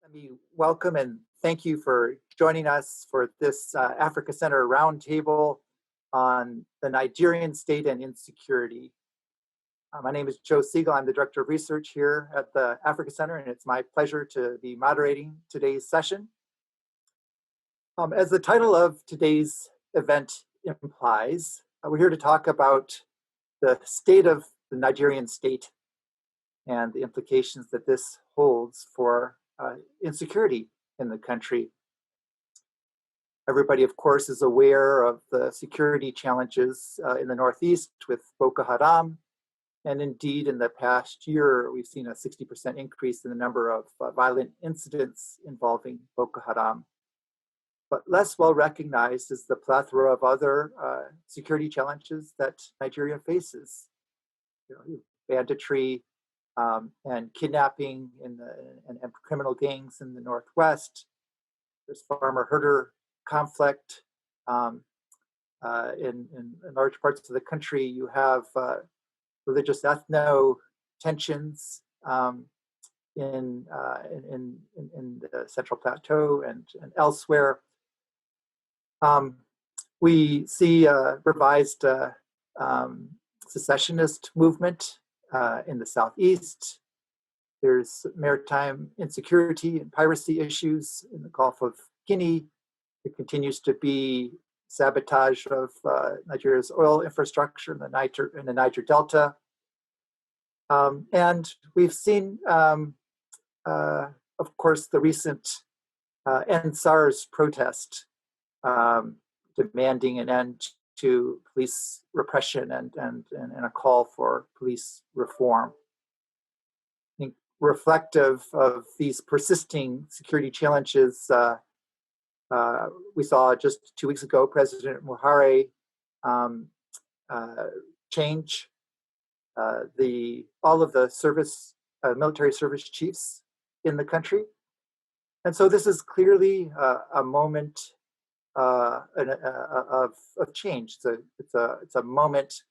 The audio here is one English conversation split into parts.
Let me welcome and thank you for joining us for this Africa Center Roundtable on the Nigerian state and insecurity. My name is Joe Siegel. I'm the Director of Research here at the Africa Center, and it's my pleasure to be moderating today's session. As the title of today's event implies, we're here to talk about the state of the Nigerian state and the implications that this holds for insecurity in the country. Everybody, of course, is aware of the security challenges in the Northeast with Boko Haram. And indeed, in the past year, we've seen a 60% increase in the number of violent incidents involving Boko Haram. But less well recognized is the plethora of other security challenges that Nigeria faces. Banditry, and kidnapping and criminal gangs in the Northwest. There's farmer-herder conflict. In large parts of the country, you have religious ethno tensions in the Central Plateau and elsewhere. We see a revised secessionist movement in the Southeast. There's maritime insecurity and piracy issues in the Gulf of Guinea. There continues to be sabotage of Nigeria's oil infrastructure in the Niger Delta. And we've seen, of course, the recent End SARS protest demanding an end to police repression and a call for police reform. I think reflective of these persisting security challenges, we saw just 2 weeks ago President Buhari change all of the military service chiefs in the country. And so this is clearly a moment of change. It's a moment,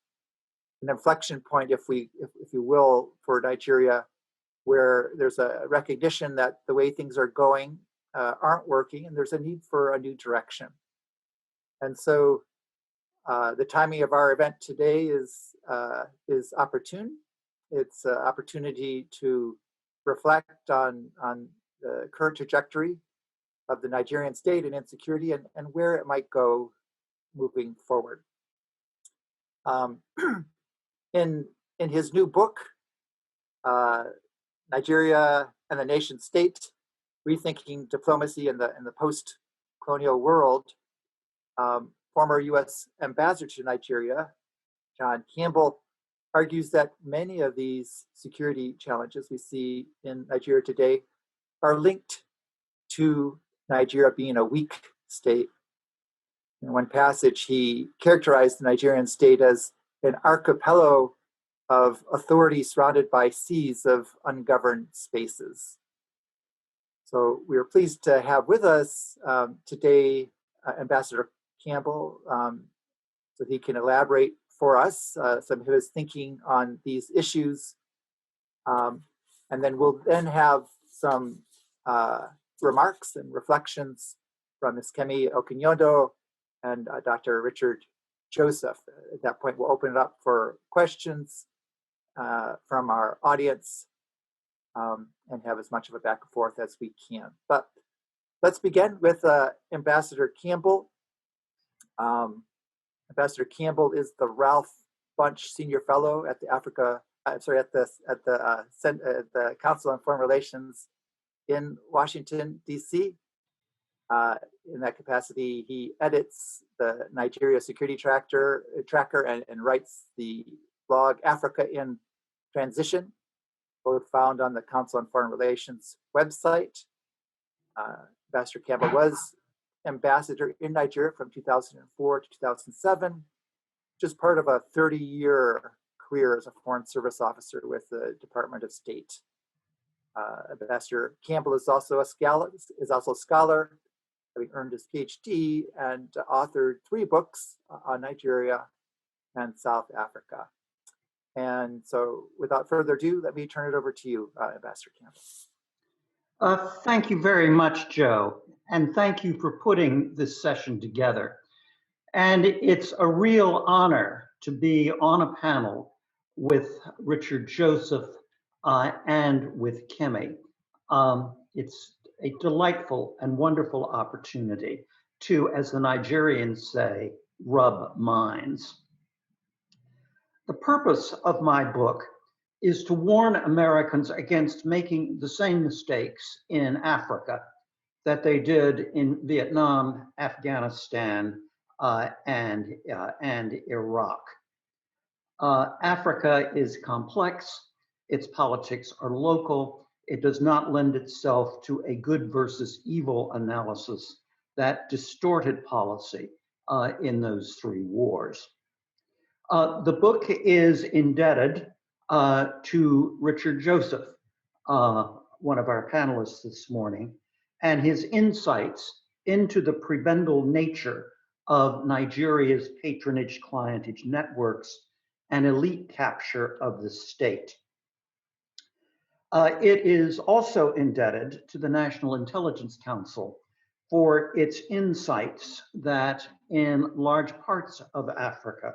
an inflection point, if you will, for Nigeria, where there's a recognition that the way things are going aren't working, and there's a need for a new direction. And so, the timing of our event today is opportune. It's an opportunity to reflect on the current trajectory of the Nigerian state and insecurity and where it might go moving forward. In his new book, Nigeria and the Nation State, Rethinking Diplomacy in the Postcolonial World, former U.S. Ambassador to Nigeria, John Campbell, argues that many of these security challenges we see in Nigeria today are linked to Nigeria being a weak state. In one passage, he characterized the Nigerian state as an archipelago of authority surrounded by seas of ungoverned spaces. So we are pleased to have with us today Ambassador Campbell, so he can elaborate for us some of his thinking on these issues. And then we'll have some remarks and reflections from Ms. Kemi Okunyodo and Dr. Richard Joseph. At that point, we'll open it up for questions from our audience and have as much of a back and forth as we can. But let's begin with Ambassador Campbell. Ambassador Campbell is the Ralph Bunche Senior Fellow at the Council on Foreign Relations in Washington, D.C. In that capacity, he edits the Nigeria Security Tracker and writes the blog Africa in Transition, both found on the Council on Foreign Relations website. Ambassador Campbell was ambassador in Nigeria from 2004 to 2007, which is part of a 30-year career as a Foreign Service officer with the Department of State. Ambassador Campbell is also a scholar, having earned his PhD and authored 3 books on Nigeria and South Africa. And so without further ado, let me turn it over to you, Ambassador Campbell. Thank you very much, Joe, and thank you for putting this session together. And it's a real honor to be on a panel with Richard Joseph and with Kimmy. It's a delightful and wonderful opportunity to, as the Nigerians say, rub minds. The purpose of my book is to warn Americans against making the same mistakes in Africa that they did in Vietnam, Afghanistan, and Iraq. Africa is complex, its politics are local, it does not lend itself to a good versus evil analysis that distorted policy in those three wars. The book is indebted to Richard Joseph, one of our panelists this morning, and his insights into the prebendal nature of Nigeria's patronage clientage networks and elite capture of the state. It is also indebted to the National Intelligence Council for its insights that in large parts of Africa,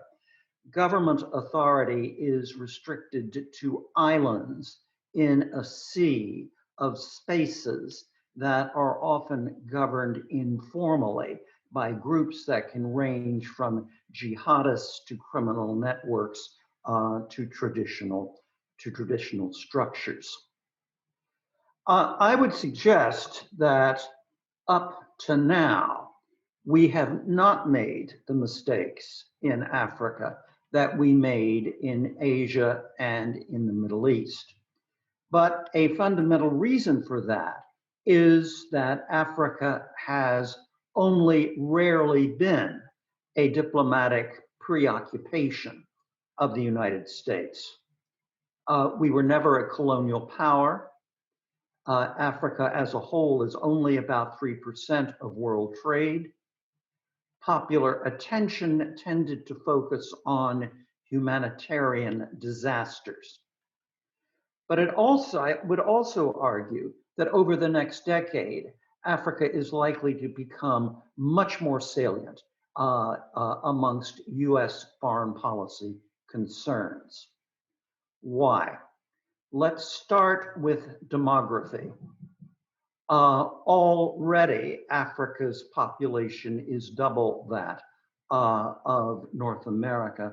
government authority is restricted to islands in a sea of spaces that are often governed informally by groups that can range from jihadists to criminal networks to traditional structures. I would suggest that up to now, we have not made the mistakes in Africa that we made in Asia and in the Middle East. But a fundamental reason for that is that Africa has only rarely been a diplomatic preoccupation of the United States. We were never a colonial power. Africa as a whole is only about 3% of world trade. Popular attention tended to focus on humanitarian disasters. But I would also argue that over the next decade, Africa is likely to become much more salient amongst US foreign policy concerns. Why? Let's start with demography. Already, Africa's population is double that of North America.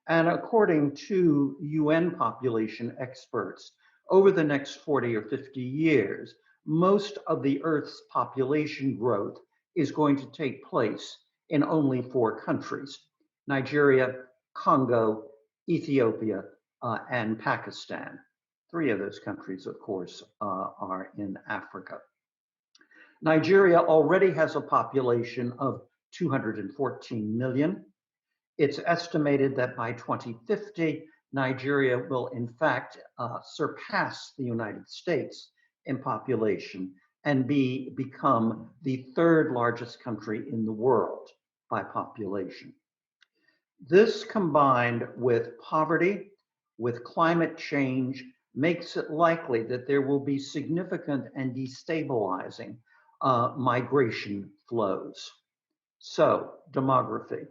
And according to UN population experts, over the next 40 or 50 years, most of the Earth's population growth is going to take place in only 4 countries: Nigeria, Congo, Ethiopia, and Pakistan. 3 of those countries, of course, are in Africa. Nigeria already has a population of 214 million. It's estimated that by 2050, Nigeria will in fact surpass the United States in population and become the 3rd largest country in the world by population. This, combined with poverty, with climate change, makes it likely that there will be significant and destabilizing migration flows. So, demography.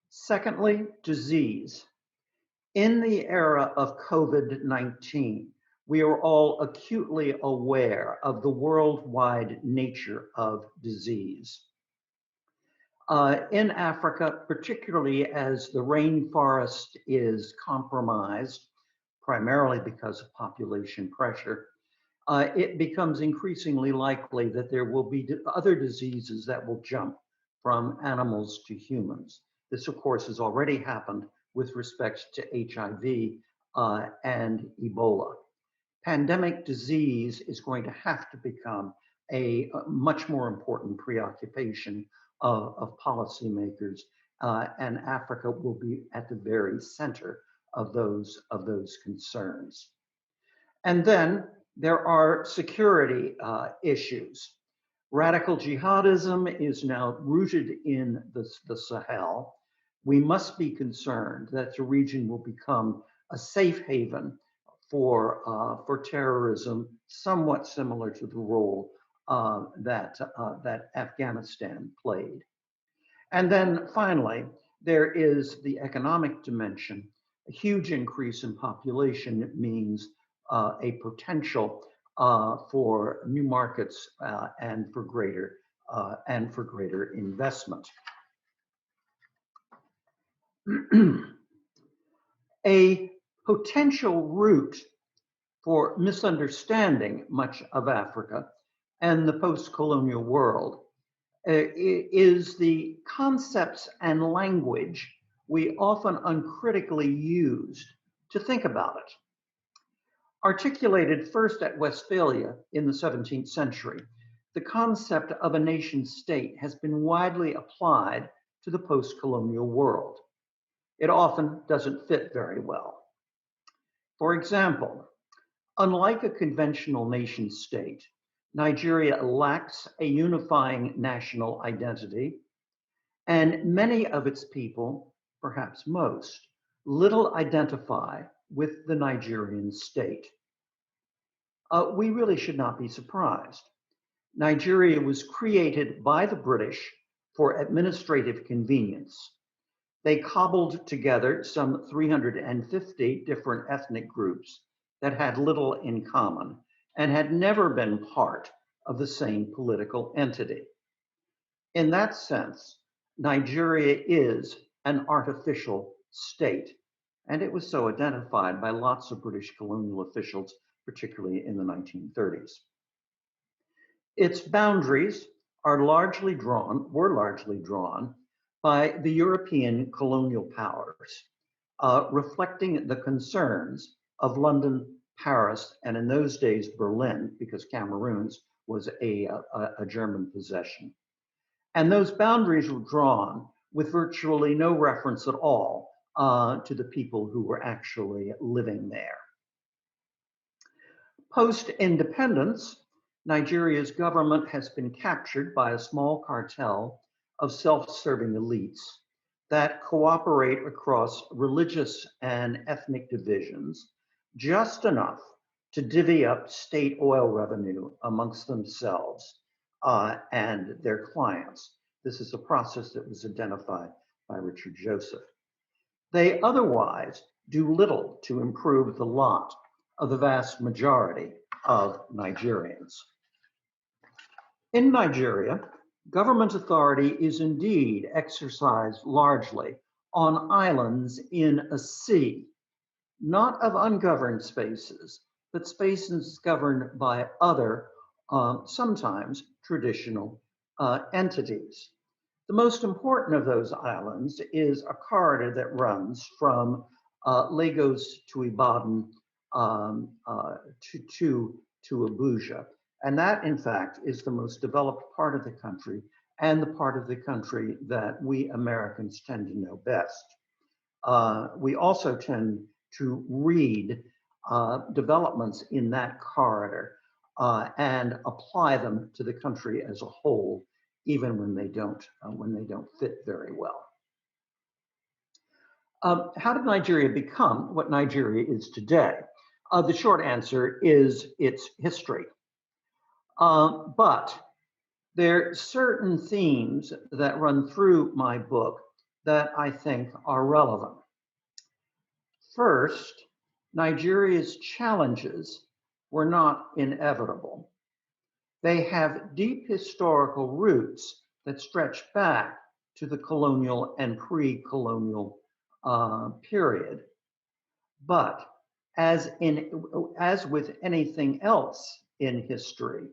Secondly, disease. In the era of COVID-19, we are all acutely aware of the worldwide nature of disease. In Africa, particularly as the rainforest is compromised, primarily because of population pressure, it becomes increasingly likely that there will be other diseases that will jump from animals to humans. This, of course, has already happened with respect to HIV and Ebola. Pandemic disease is going to have to become a much more important preoccupation of policymakers, and Africa will be at the very center of those concerns. And then there are security issues. Radical jihadism is now rooted in the Sahel. We must be concerned that the region will become a safe haven for terrorism, somewhat similar to the role that Afghanistan played. And then finally, there is the economic dimension. A huge increase in population means a potential for new markets and for greater investment. A potential route for misunderstanding much of Africa and the post-colonial world is the concepts and language we often uncritically used to think about it. Articulated first at Westphalia in the 17th century, the concept of a nation state has been widely applied to the post-colonial world. It often doesn't fit very well. For example, unlike a conventional nation state, Nigeria lacks a unifying national identity, and many of its people, perhaps most, little identify with the Nigerian state. We really should not be surprised. Nigeria was created by the British for administrative convenience. They cobbled together some 350 different ethnic groups that had little in common and had never been part of the same political entity. In that sense, Nigeria is an artificial state, and it was so identified by lots of British colonial officials, particularly in the 1930s. Its boundaries were largely drawn by the European colonial powers, reflecting the concerns of London, Paris, and in those days, Berlin, because Cameroons was a German possession. And those boundaries were drawn with virtually no reference at all to the people who were actually living there. Post-independence, Nigeria's government has been captured by a small cartel of self-serving elites that cooperate across religious and ethnic divisions, just enough to divvy up state oil revenue amongst themselves and their clients. This is a process that was identified by Richard Joseph. They otherwise do little to improve the lot of the vast majority of Nigerians. In Nigeria, government authority is indeed exercised largely on islands in a sea, not of ungoverned spaces, but spaces governed by other, sometimes traditional entities. The most important of those islands is a corridor that runs from Lagos to Ibadan to Abuja. And that, in fact, is the most developed part of the country and the part of the country that we Americans tend to know best. We also tend to read developments in that corridor and apply them to the country as a whole, even when they don't fit very well. How did Nigeria become what Nigeria is today? The short answer is its history. But there are certain themes that run through my book that I think are relevant. First, Nigeria's challenges were not inevitable. They have deep historical roots that stretch back to the colonial and pre-colonial period. But as with anything else in history,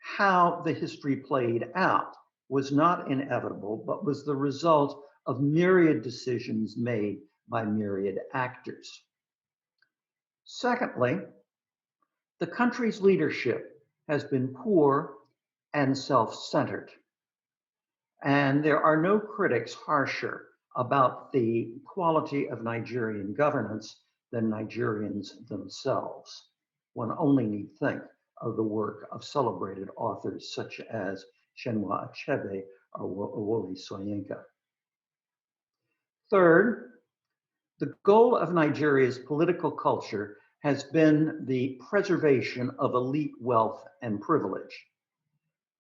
how the history played out was not inevitable, but was the result of myriad decisions made by myriad actors. Secondly, the country's leadership has been poor and self-centered. And there are no critics harsher about the quality of Nigerian governance than Nigerians themselves. One only need think of the work of celebrated authors such as Chinua Achebe or Wole Soyinka. Third, the goal of Nigeria's political culture has been the preservation of elite wealth and privilege.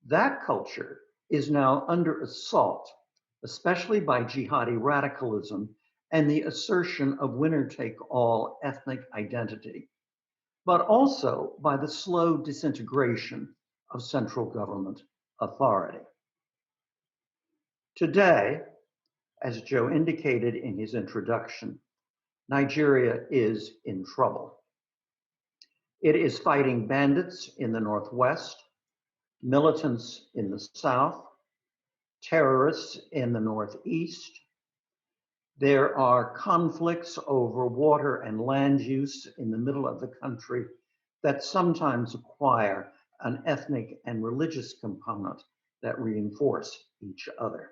That culture is now under assault, especially by jihadi radicalism and the assertion of winner-take-all ethnic identity, but also by the slow disintegration of central government authority. Today, as Joe indicated in his introduction, Nigeria is in trouble. It is fighting bandits in the northwest, militants in the south, terrorists in the northeast. There are conflicts over water and land use in the middle of the country that sometimes acquire an ethnic and religious component that reinforce each other.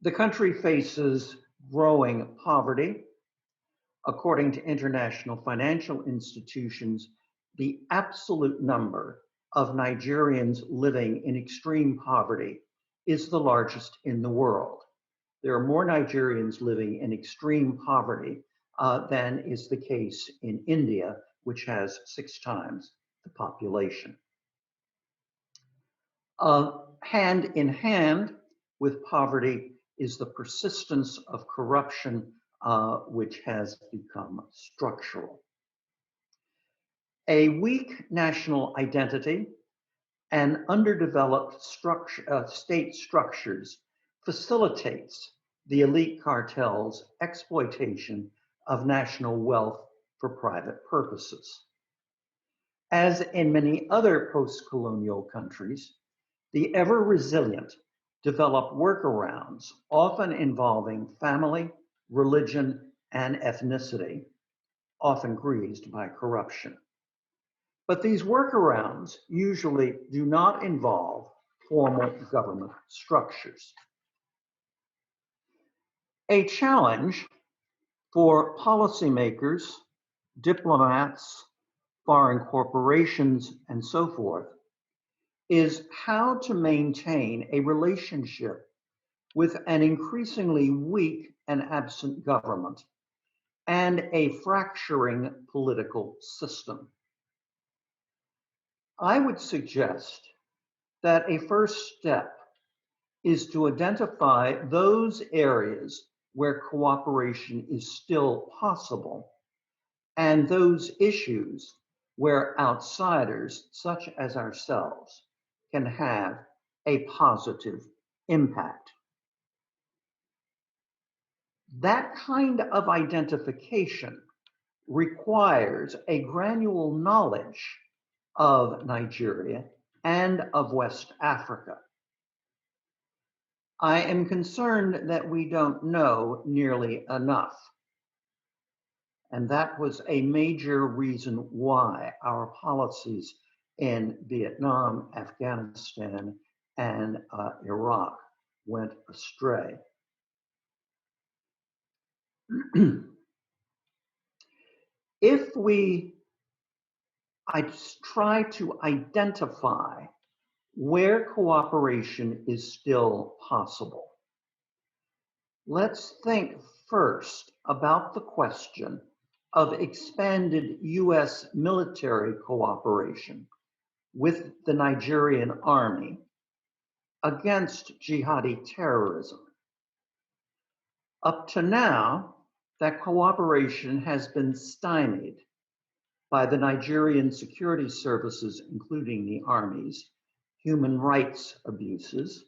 The country faces growing poverty. According to international financial institutions, the absolute number of Nigerians living in extreme poverty is the largest in the world. There are more Nigerians living in extreme poverty than is the case in India, which has 6 times the population. Hand in hand with poverty is the persistence of corruption, which has become structural. A weak national identity and underdeveloped state structures facilitates the elite cartels' exploitation of national wealth for private purposes. As in many other post-colonial countries, the ever-resilient develop workarounds, often involving family, religion, and ethnicity, often greased by corruption. But these workarounds usually do not involve formal government structures. A challenge for policymakers, diplomats, foreign corporations, and so forth is how to maintain a relationship with an increasingly weak and absent government and a fracturing political system. I would suggest that a first step is to identify those areas where cooperation is still possible and those issues where outsiders, such as ourselves, can have a positive impact. That kind of identification requires a granular knowledge of Nigeria and of West Africa. I am concerned that we don't know nearly enough. And that was a major reason why our policies in Vietnam, Afghanistan, and Iraq went astray. If I try to identify where cooperation is still possible, let's think first about the question of expanded US military cooperation with the Nigerian army against jihadi terrorism. Up to now, that cooperation has been stymied by the Nigerian security services, including the army's human rights abuses,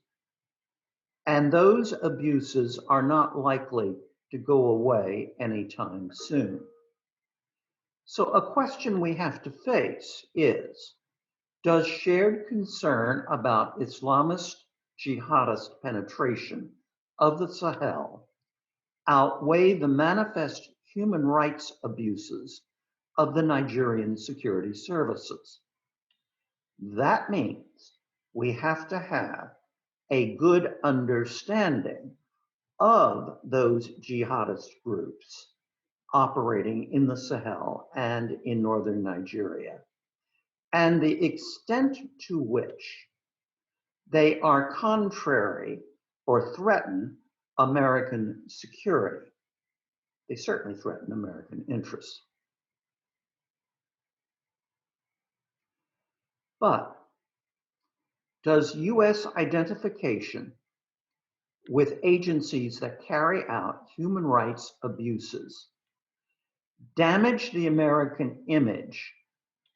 and those abuses are not likely to go away anytime soon. So a question we have to face is, does shared concern about Islamist jihadist penetration of the Sahel outweigh the manifest human rights abuses of the Nigerian security services? That means we have to have a good understanding of those jihadist groups operating in the Sahel and in northern Nigeria, and the extent to which they are contrary or threaten American security. They certainly threaten American interests. But does U.S. identification with agencies that carry out human rights abuses damage the American image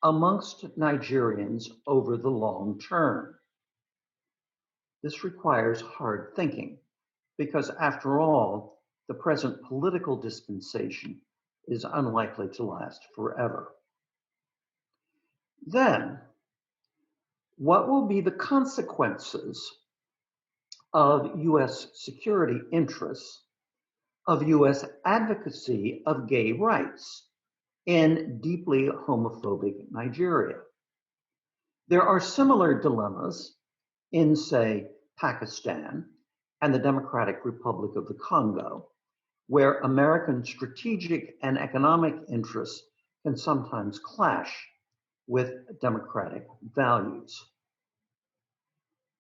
amongst Nigerians over the long term? This requires hard thinking because, after all, the present political dispensation is unlikely to last forever. Then, what will be the consequences of U.S. security interests, of U.S. advocacy of gay rights in deeply homophobic Nigeria? There are similar dilemmas in, say, Pakistan and the Democratic Republic of the Congo, where American strategic and economic interests can sometimes clash with democratic values.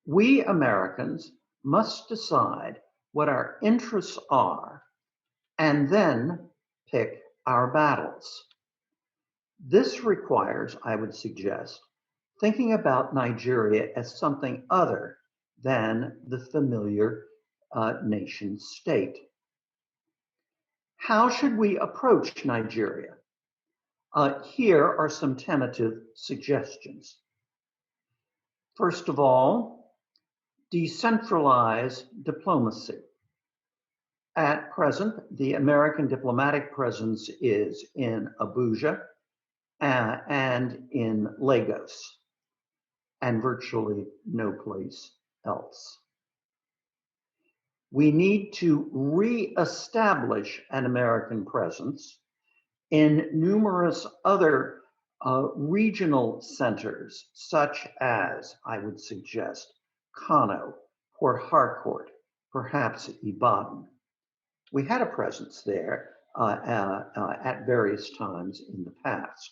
We Americans must decide what our interests are and then pick our battles. This requires, I would suggest, thinking about Nigeria as something other than the familiar nation state. How should we approach Nigeria? Here are some tentative suggestions. First of all, decentralized diplomacy. At present, the American diplomatic presence is in Abuja and in Lagos, and virtually no place else. We need to re-establish an American presence in numerous other regional centers, such as, I would suggest, Kano, Port Harcourt, perhaps Ibadan. We had a presence there at various times in the past,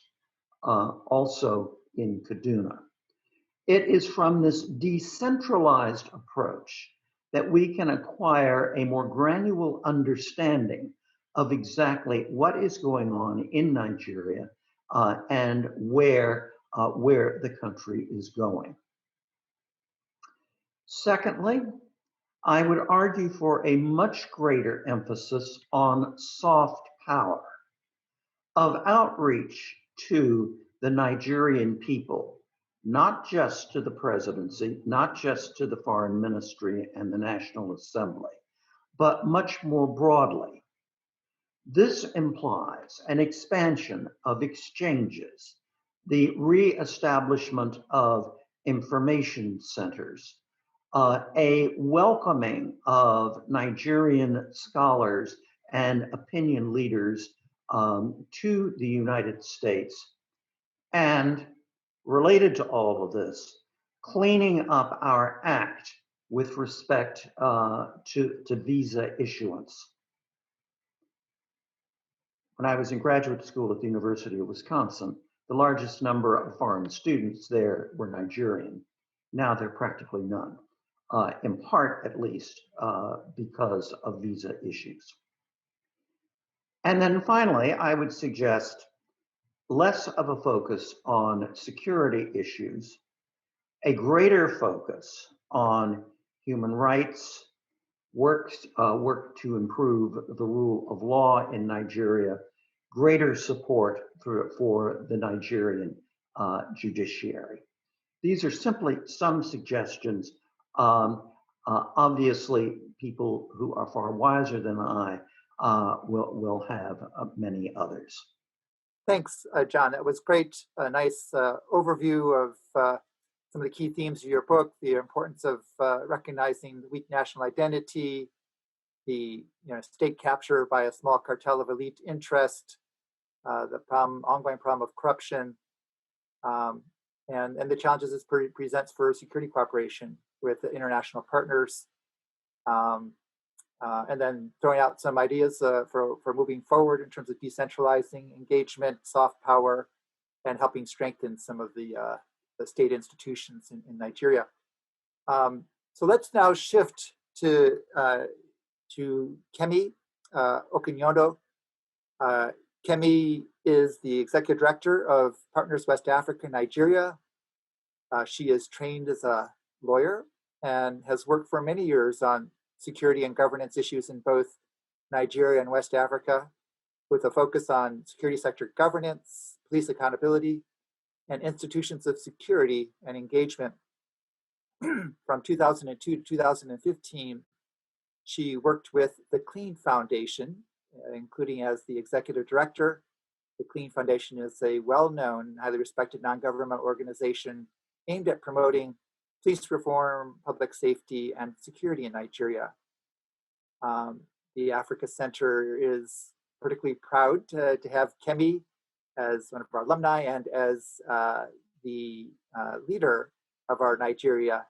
also in Kaduna. It is from this decentralized approach that we can acquire a more granular understanding of exactly what is going on in Nigeria and where the country is going. Secondly, I would argue for a much greater emphasis on soft power, of outreach to the Nigerian people, not just to the presidency, not just to the foreign ministry and the National Assembly, but much more broadly. This implies an expansion of exchanges, the re-establishment of information centers, a welcoming of Nigerian scholars and opinion leaders to the United States, and related to all of this, cleaning up our act with respect to visa issuance. When I was in graduate school at the University of Wisconsin, the largest number of foreign students there were Nigerian. Now there are practically none, in part at least because of visa issues. And then finally, I would suggest less of a focus on security issues, a greater focus on human rights, work to improve the rule of law in Nigeria, greater support for the Nigerian judiciary. These are simply some suggestions. Obviously, people who are far wiser than I will have many others. Thanks, John. That was great. A nice overview of some of the key themes of your book, the importance of recognizing the weak national identity, the state capture by a small cartel of elite interest, the ongoing problem of corruption, and the challenges this presents for security cooperation with the international partners, and then throwing out some ideas for moving forward in terms of decentralizing engagement, soft power, and helping strengthen some of the state institutions in Nigeria. So let's now shift to Kemi Okunyondo. Kemi is the executive director of Partners West Africa, Nigeria. She is trained as a lawyer and has worked for many years on security and governance issues in both Nigeria and West Africa, with a focus on security sector governance, police accountability, and institutions of security and engagement. From 2002 to 2015, she worked with the Clean Foundation, including as the executive director. The Clean Foundation is a well-known, highly respected non-government organization aimed at promoting police reform, public safety, and security in Nigeria. The Africa Center is particularly proud to have Kemi as one of our alumni and as the leader of our Nigeria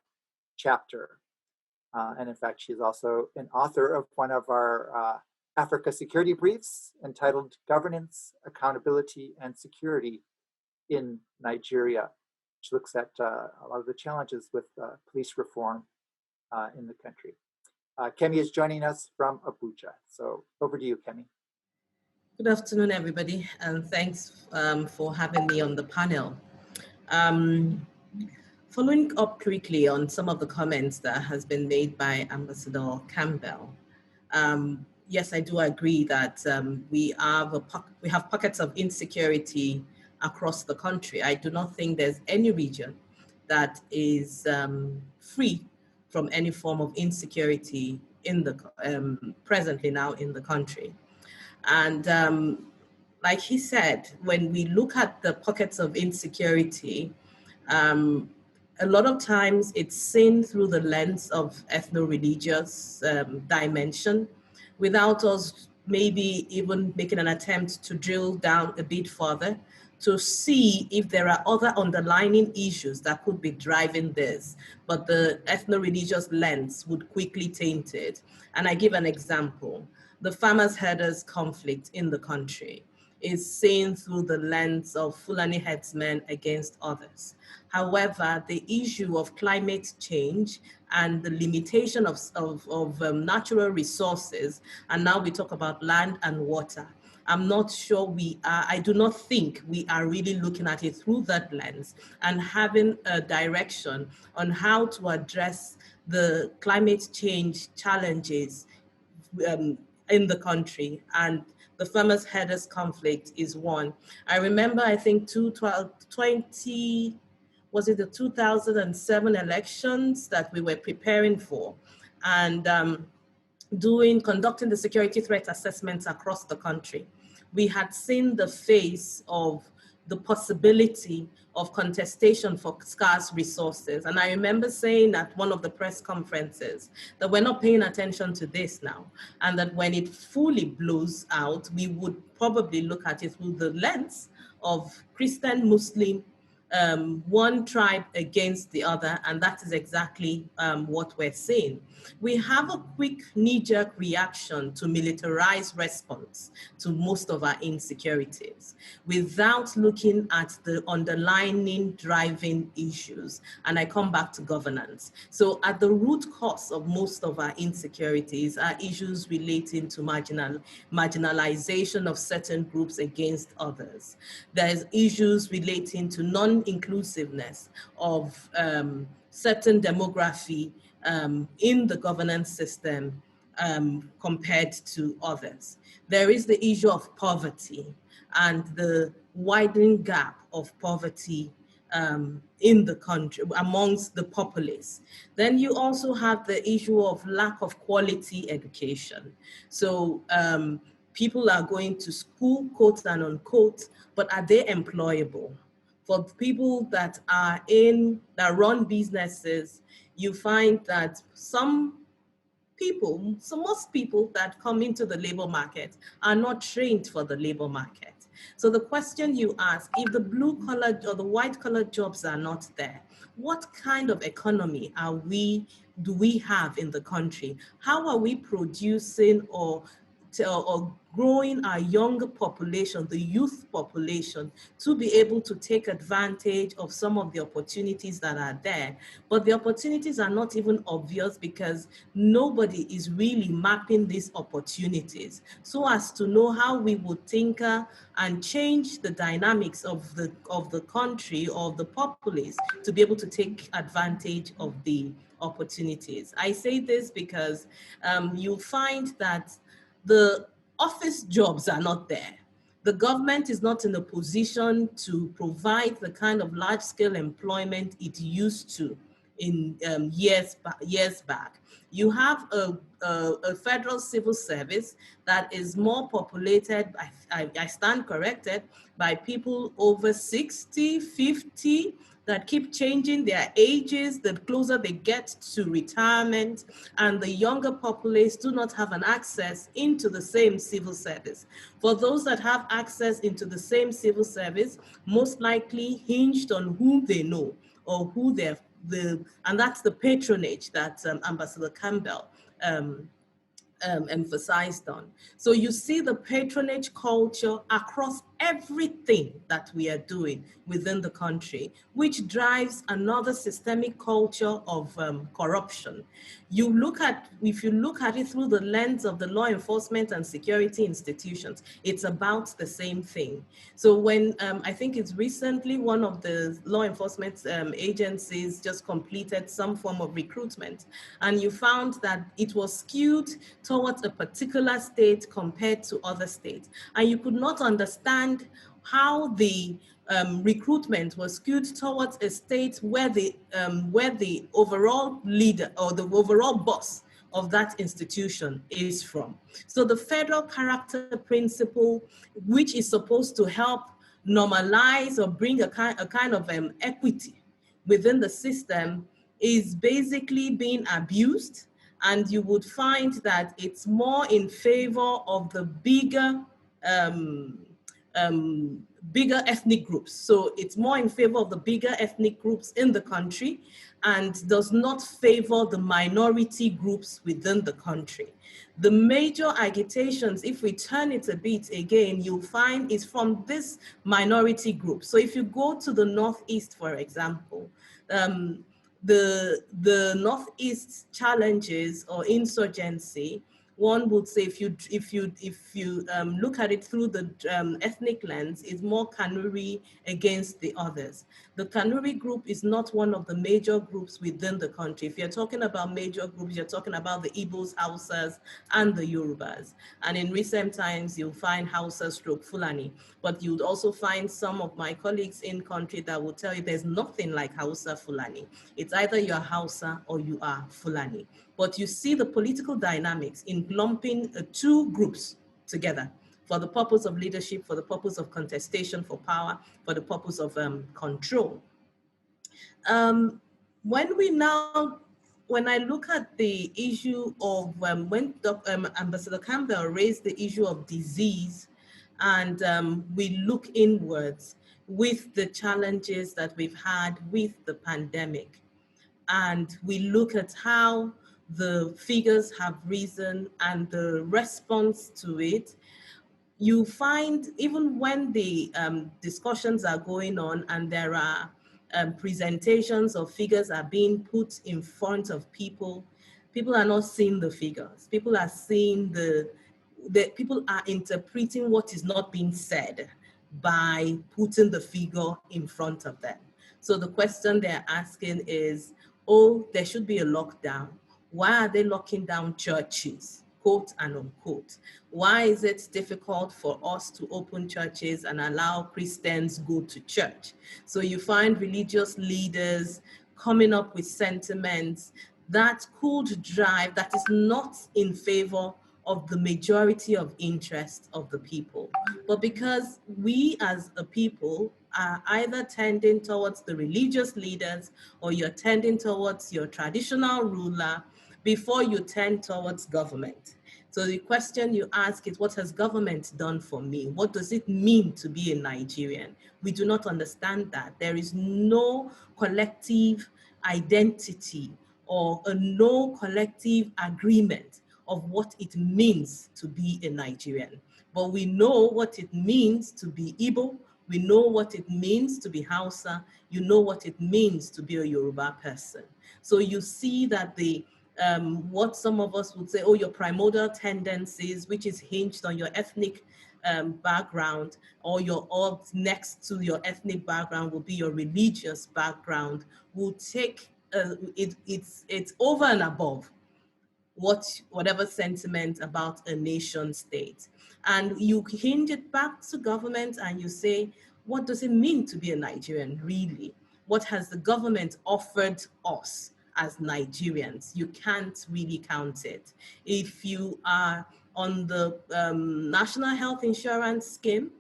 chapter. And in fact, she is also an author of one of our Africa security briefs entitled Governance, Accountability, and Security in Nigeria, which looks at a lot of the challenges with police reform in the country. Kemi is joining us from Abuja. So over to you, Kemi. Good afternoon, everybody, and thanks for having me on the panel. Following up quickly on some of the comments that has been made by Ambassador Campbell, yes, I do agree that we have pockets of insecurity across the country. I do not think there's any region that is free from any form of insecurity in the presently now in the country. And like he said, when we look at the pockets of insecurity, a lot of times it's seen through the lens of ethno-religious dimension, without us maybe even making an attempt to drill down a bit further to see if there are other underlying issues that could be driving this, but the ethno-religious lens would quickly taint it. And I give an example. The farmers-herders conflict in the country is seen through the lens of Fulani headsmen against others. However, the issue of climate change and the limitation of natural resources, and now we talk about land and water, I'm not sure I do not think we are really looking at it through that lens and having a direction on how to address the climate change challenges in the country. And the farmers herders conflict is one. I remember, I think was it the 2007 elections that we were preparing for, and conducting the security threat assessments across the country. We had seen the face of the possibility of contestation for scarce resources. And I remember saying at one of the press conferences that we're not paying attention to this now, and that when it fully blows out, we would probably look at it through the lens of Christian, Muslim, one tribe against the other, and that is exactly what we're seeing. We have a quick knee-jerk reaction to militarized response to most of our insecurities without looking at the underlying driving issues. And I come back to governance. So at the root cause of most of our insecurities are issues relating to marginalization of certain groups against others. There's issues relating to non-inclusiveness of certain demography in the governance system compared to others. There is the issue of poverty and the widening gap of poverty in the country amongst the populace. Then you also have the issue of lack of quality education. So people are going to school, quote and unquote, but are they employable? For people that run businesses, you find that most people that come into the labor market are not trained for the labor market. So the question you ask, if the blue collar or the white collar jobs are not there, what kind of economy do we have in the country? How are we producing or growing our younger population, the youth population, to be able to take advantage of some of the opportunities that are there. But the opportunities are not even obvious because nobody is really mapping these opportunities so as to know how we would tinker and change the dynamics of the country or of the populace to be able to take advantage of the opportunities. I say this because you'll find that the office jobs are not there. The government is not in a position to provide the kind of large-scale employment it used to in years back. You have a federal civil service that is more populated, I stand corrected, by people over 60, 50, that keep changing their ages the closer they get to retirement, and the younger populace do not have an access into the same civil service. For those that have access into the same civil service, most likely hinged on whom they know or who they're, and that's the patronage that Ambassador Campbell emphasized on. So you see the patronage culture across everything that we are doing within the country, which drives another systemic culture of corruption. If you look at it through the lens of the law enforcement and security institutions, it's about the same thing. So when I think it's recently one of the law enforcement agencies just completed some form of recruitment, and you found that it was skewed towards a particular state compared to other states. And you could not understand how the recruitment was skewed towards a state where the overall leader or the overall boss of that institution is from. So the federal character principle, which is supposed to help normalize or bring a kind of equity within the system, is basically being abused. And you would find that it's more in favor of the bigger ethnic groups. So it's more in favor of the bigger ethnic groups in the country and does not favor the minority groups within the country. The major agitations, if we turn it a bit again, you'll find is from this minority group. So if you go to the Northeast, for example, the Northeast challenges or insurgency, one would say if you look at it through the ethnic lens, is more Kanuri against the others. The Kanuri group is not one of the major groups within the country. If you're talking about major groups, you're talking about the Igbos, Hausas, and the Yorubas. And in recent times, you'll find Hausa stroke Fulani. But you'd also find some of my colleagues in country that will tell you there's nothing like Hausa Fulani. It's either you're Hausa or you are Fulani. But you see the political dynamics in lumping two groups together for the purpose of leadership, for the purpose of contestation for power, for the purpose of control. When I look at the issue of when Ambassador Campbell raised the issue of disease, and we look inwards with the challenges that we've had with the pandemic, and we look at how the figures have risen and the response to it, you find even when the discussions are going on and there are presentations of figures are being put in front of people, people are not seeing the figures. People are seeing people are interpreting what is not being said by putting the figure in front of them. So the question they're asking is, oh, there should be a lockdown. Why are they locking down churches, quote and unquote? Why is it difficult for us to open churches and allow Christians go to church? So you find religious leaders coming up with sentiments that could drive, that is not in favor of the majority of interest of the people. But because we as a people are either tending towards the religious leaders or you're tending towards your traditional ruler before you tend towards government. So the question you ask is, what has government done for me? What does it mean to be a Nigerian? We do not understand that. There is no collective identity or no collective agreement of what it means to be a Nigerian. but we know what it means to be Igbo. We know what it means to be Hausa. You know what it means to be a Yoruba person. So you see that the what some of us would say, oh, your primordial tendencies, which is hinged on your ethnic background, or next to your ethnic background will be your religious background, will take it's over and above whatever sentiment about a nation state. And you hinge it back to government and you say, what does it mean to be a Nigerian, really? What has the government offered us as Nigerians? You can't really count it. If you are on the National Health Insurance Scheme,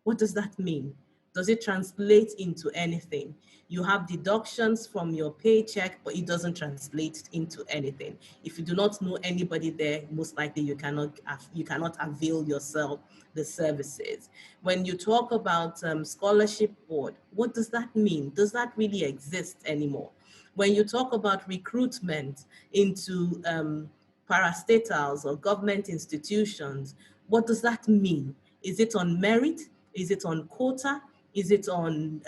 what does that mean? Does it translate into anything? You have deductions from your paycheck, but it doesn't translate into anything. If you do not know anybody there, most likely you cannot avail yourself the services. When you talk about scholarship board, what does that mean? Does that really exist anymore? When you talk about recruitment into parastatals or government institutions, what does that mean? Is it on merit? Is it on quota? Is it on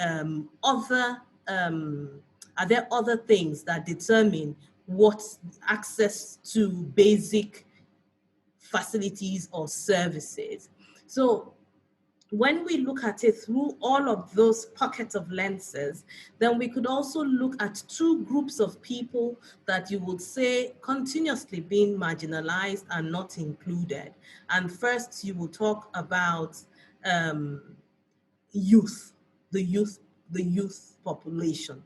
are there other things that determine what access to basic facilities or services? So when we look at it through all of those pockets of lenses, then we could also look at two groups of people that you would say continuously being marginalized and not included. And first, you will talk about youth, the youth population.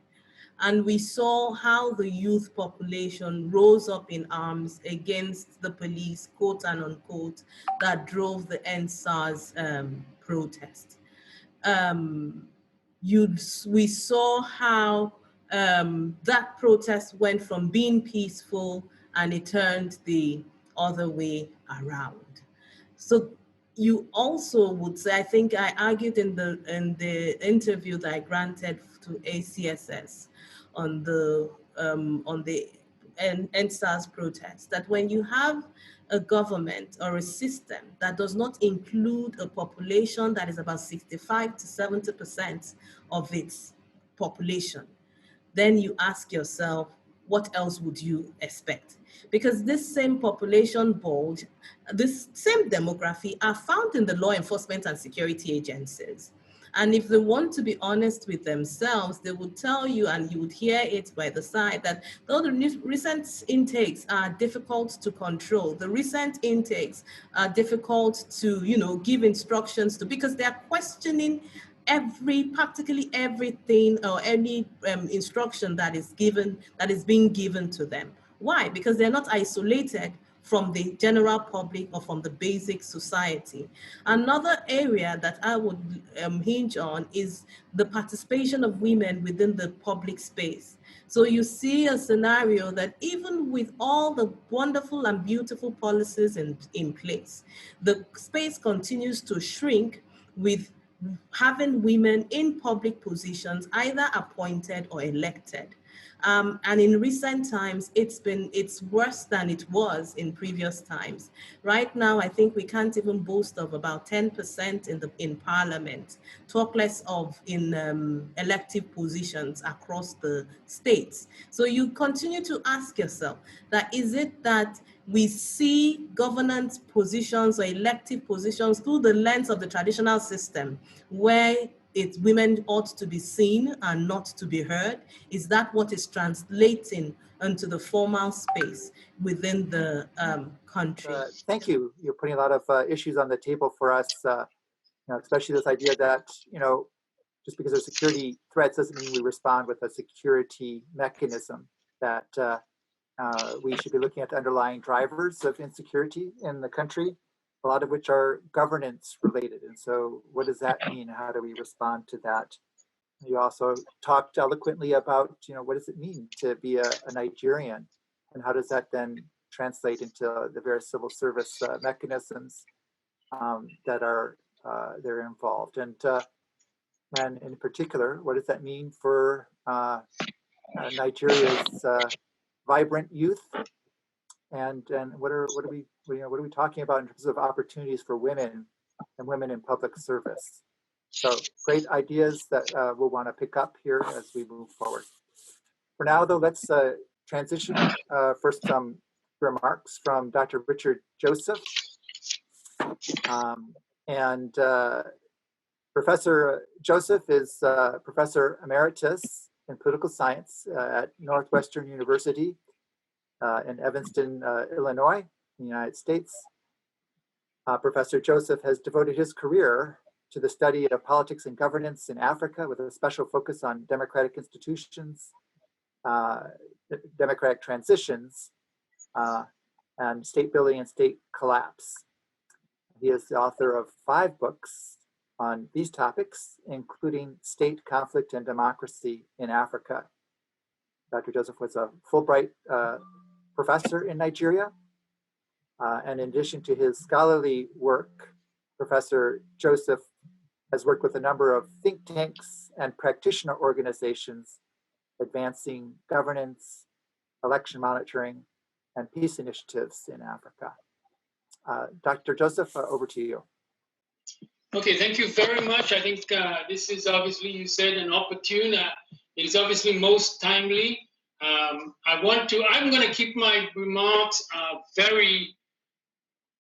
And we saw how the youth population rose up in arms against the police, quote and unquote, that drove the EndSARS protest. We saw how that protest went from being peaceful and it turned the other way around. So you also would say, I think I argued in the interview that I granted to ACSS on the EndSARS protest, that when you have a government or a system that does not include a population that is about 65 to 70% of its population, then you ask yourself, what else would you expect? Because this same population bulge, this same demography are found in the law enforcement and security agencies. And if they want to be honest with themselves, they would tell you, and you would hear it by the side, that though the recent intakes are difficult to control, the recent intakes are difficult to, give instructions to, because they are questioning practically everything or any instruction that is being given to them. Why? Because they're not isolated from the general public or from the basic society. Another area that I would hinge on is the participation of women within the public space. So you see a scenario that even with all the wonderful and beautiful policies in place, the space continues to shrink with having women in public positions, either appointed or elected. And in recent times, it's worse than it was in previous times. Right now, I think we can't even boast of about 10% in parliament, talk less of in elective positions across the states. So you continue to ask yourself, that is it that we see governance positions or elective positions through the lens of the traditional system, where women ought to be seen and not to be heard? Is that what is translating into the formal space within the country? Thank you. You're putting a lot of issues on the table for us, especially this idea that, just because there's security threats doesn't mean we respond with a security mechanism, that we should be looking at the underlying drivers of insecurity in the country, a lot of which are governance related. And so what does that mean? How do we respond to that? You also talked eloquently about, what does it mean to be a Nigerian? And how does that then translate into the various civil service mechanisms that are they're involved? And in particular, what does that mean for Nigeria's vibrant youth? And what are we talking about in terms of opportunities for women and women in public service. So great ideas that we'll want to pick up here as we move forward. For now, though, let's transition. First, some remarks from Dr. Richard Joseph. Professor Joseph is Professor Emeritus in Political Science at Northwestern University in Evanston, Illinois, in the United States. Professor Joseph has devoted his career to the study of politics and governance in Africa with a special focus on democratic institutions, democratic transitions, and state building and state collapse. He is the author of 5 books on these topics, including State, Conflict, and Democracy in Africa. Dr. Joseph was a Fulbright professor in Nigeria. And in addition to his scholarly work, Professor Joseph has worked with a number of think tanks and practitioner organizations advancing governance, election monitoring, and peace initiatives in Africa. Dr. Joseph, over to you. Okay, thank you very much. I think this is obviously, you said, an opportune. It is obviously most timely. I'm going to keep my remarks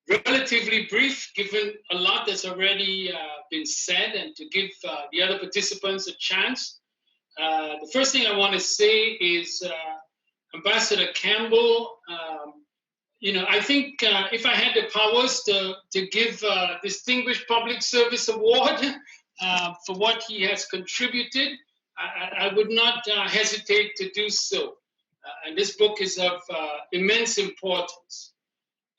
relatively brief, given a lot that's already been said, and to give the other participants a chance. The first thing I want to say is Ambassador Campbell, I think if I had the powers to give a Distinguished Public Service Award for what he has contributed, I would not hesitate to do so. And this book is of immense importance.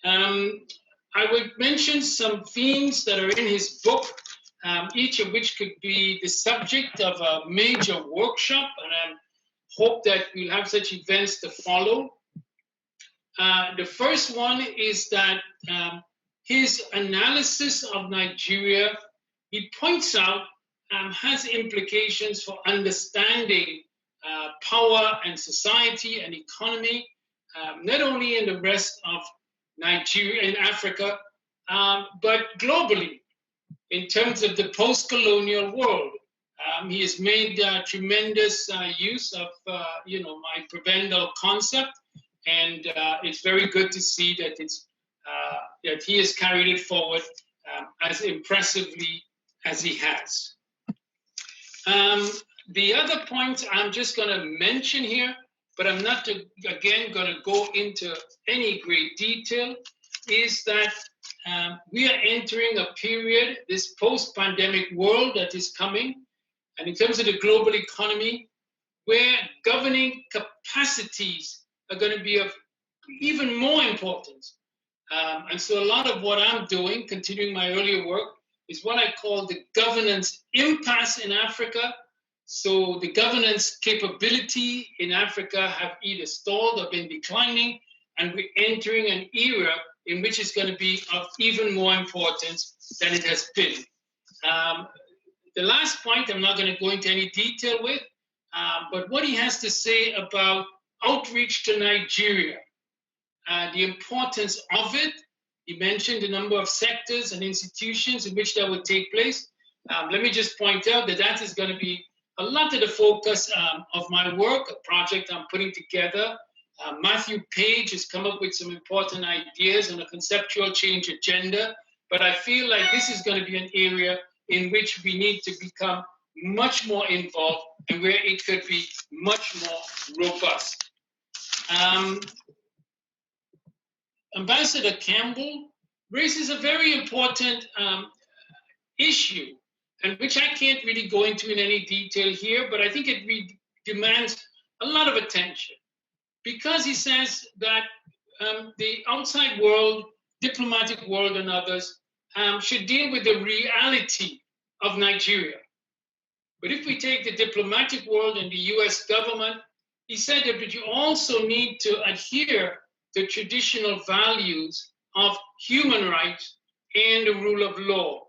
I would mention some themes that are in his book, each of which could be the subject of a major workshop, and I hope that we'll have such events to follow. The first one is that his analysis of Nigeria, he points out, has implications for understanding power and society and economy, not only in the rest of Nigeria and Africa, but globally in terms of the post-colonial world. He has made tremendous use of, my prebendal concept, and it's very good to see that that he has carried it forward as impressively as he has. The other point I'm just going to mention here, but I'm not, again, going to go into any great detail, is that we are entering a period, this post-pandemic world that is coming, and in terms of the global economy, where governing capacities are going to be of even more importance. And so a lot of what I'm doing, continuing my earlier work, is what I call the governance impasse in Africa. So the governance capability in Africa have either stalled or been declining, and we're entering an era in which it's going to be of even more importance than it has been. The last point, I'm not going to go into any detail with, but what he has to say about outreach to Nigeria, the importance of it. He mentioned a number of sectors and institutions in which that would take place. Let me just point out that that is going to be a lot of the focus of my work, a project I'm putting together. Matthew Page has come up with some important ideas on a conceptual change agenda, but I feel like this is going to be an area in which we need to become much more involved and where it could be much more robust. Ambassador Campbell raises a very important issue, and which I can't really go into in any detail here, but I think it demands a lot of attention, because he says that the outside world, diplomatic world and others, should deal with the reality of Nigeria. But if we take the diplomatic world and the US government, he said that you also need to adhere to traditional values of human rights and the rule of law.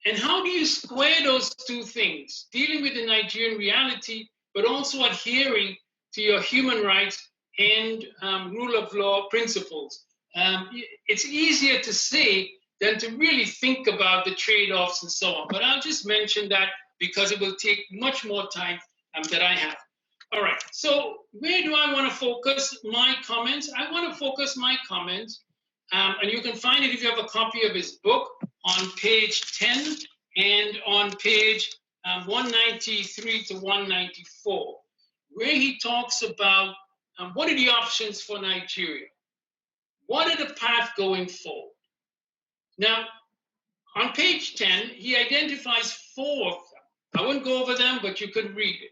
And how do you square those two things? Dealing with the Nigerian reality, but also adhering to your human rights and rule of law principles. It's easier to say than to really think about the trade-offs and so on. But I'll just mention that because it will take much more time that I have. All right, so where do I want to focus my comments? I want to focus my comments, and you can find it if you have a copy of his book on page 10 and on page 193 to 194, where he talks about what are the options for Nigeria? What are the path going forward? Now, on page 10, he identifies 4 of them. I won't go over them, but you could read it.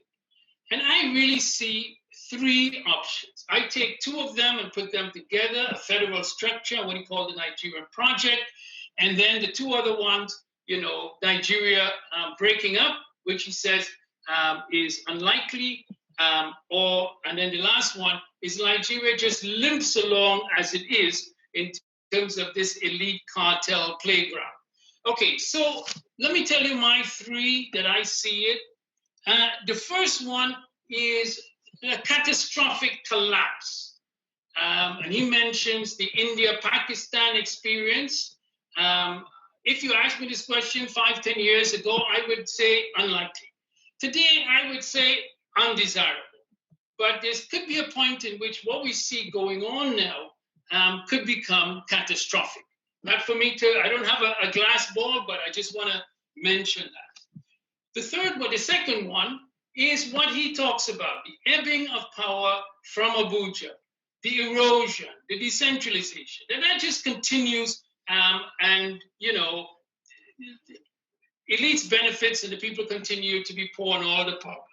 And I really see 3 options. I take 2 of them and put them together, a federal structure, what he called the Nigerian project, and then the 2 other ones, you know, Nigeria breaking up, which he says is unlikely, and then the last one is Nigeria just limps along as it is in terms of this elite cartel playground. Okay, so let me tell you my 3 that I see it. The first one is a catastrophic collapse. And he mentions the India-Pakistan experience. If you asked me this question 5, 10 years ago, I would say unlikely. Today, I would say undesirable. But there could be a point in which what we see going on now could become catastrophic. Not for me to, I don't have a glass ball, but I just want to mention that. The second one is what he talks about, the ebbing of power from Abuja, the erosion, the decentralization. And that just continues and, you know, elites benefits and the people continue to be poor and all the problems.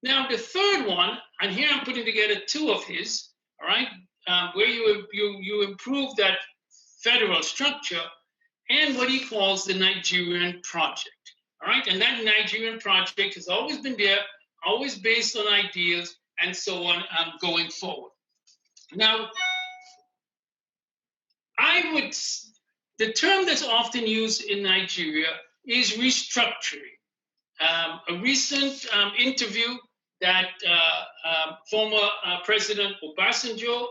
Now, the third one, and here I'm putting together 2 of his, all right, where you improve that federal structure and what he calls the Nigerian project, all right? And that Nigerian project has always been there, always based on ideals and so on going forward. Now, the term that's often used in Nigeria is restructuring. A recent interview that former President Obasanjo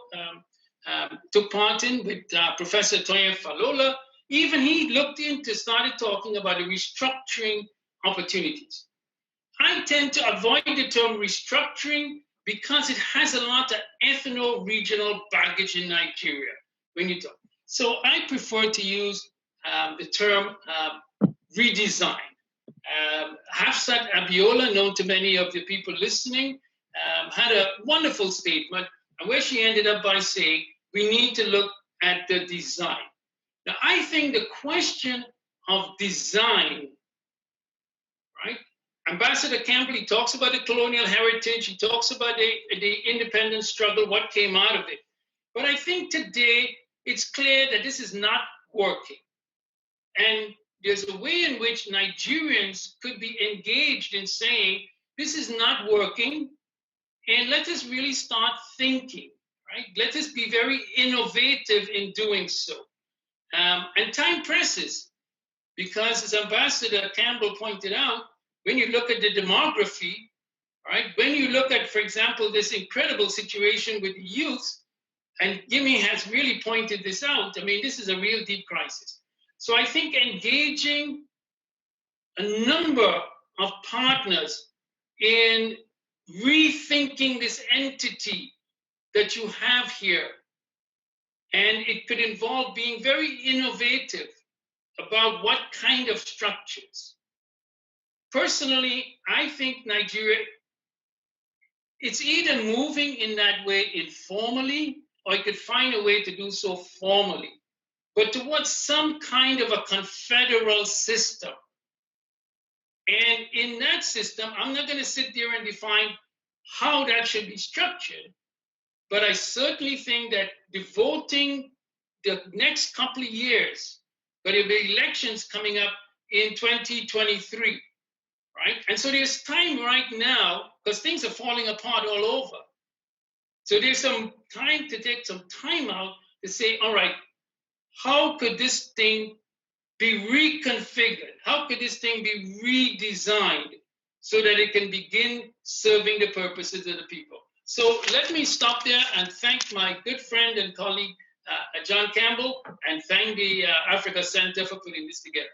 took part in with Professor Toyin Falola, even he started talking about the restructuring opportunities. I tend to avoid the term restructuring because it has a lot of ethno-regional baggage in Nigeria when you talk. So I prefer to use the term redesign. Hafsat Abiola, known to many of the people listening, had a wonderful statement where she ended up by saying, we need to look at the design. Now, I think the question of design, right? Ambassador Campbell, he talks about the colonial heritage, he talks about the independence struggle, what came out of it. But I think today it's clear that this is not working. And there's a way in which Nigerians could be engaged in saying, this is not working, and let us really start thinking, right? Let us be very innovative in doing so. And time presses, because as Ambassador Campbell pointed out, when you look at the demography, right? When you look at, for example, this incredible situation with the youth, and Gimme has really pointed this out, I mean, this is a real deep crisis. So I think engaging a number of partners in rethinking this entity that you have here, and it could involve being very innovative about what kind of structures. Personally, I think Nigeria, it's either moving in that way informally, or it could find a way to do so formally, but towards some kind of a confederal system. And in that system, I'm not going to sit there and define how that should be structured, but I certainly think that devoting the next couple of years, but there'll be elections coming up in 2023, right? And so there's time right now, because things are falling apart all over. So there's some time to take some time out to say, all right, how could this thing be reconfigured? How could this thing be redesigned so that it can begin serving the purposes of the people? So let me stop there and thank my good friend and colleague, John Campbell, and thank the Africa Center for putting this together.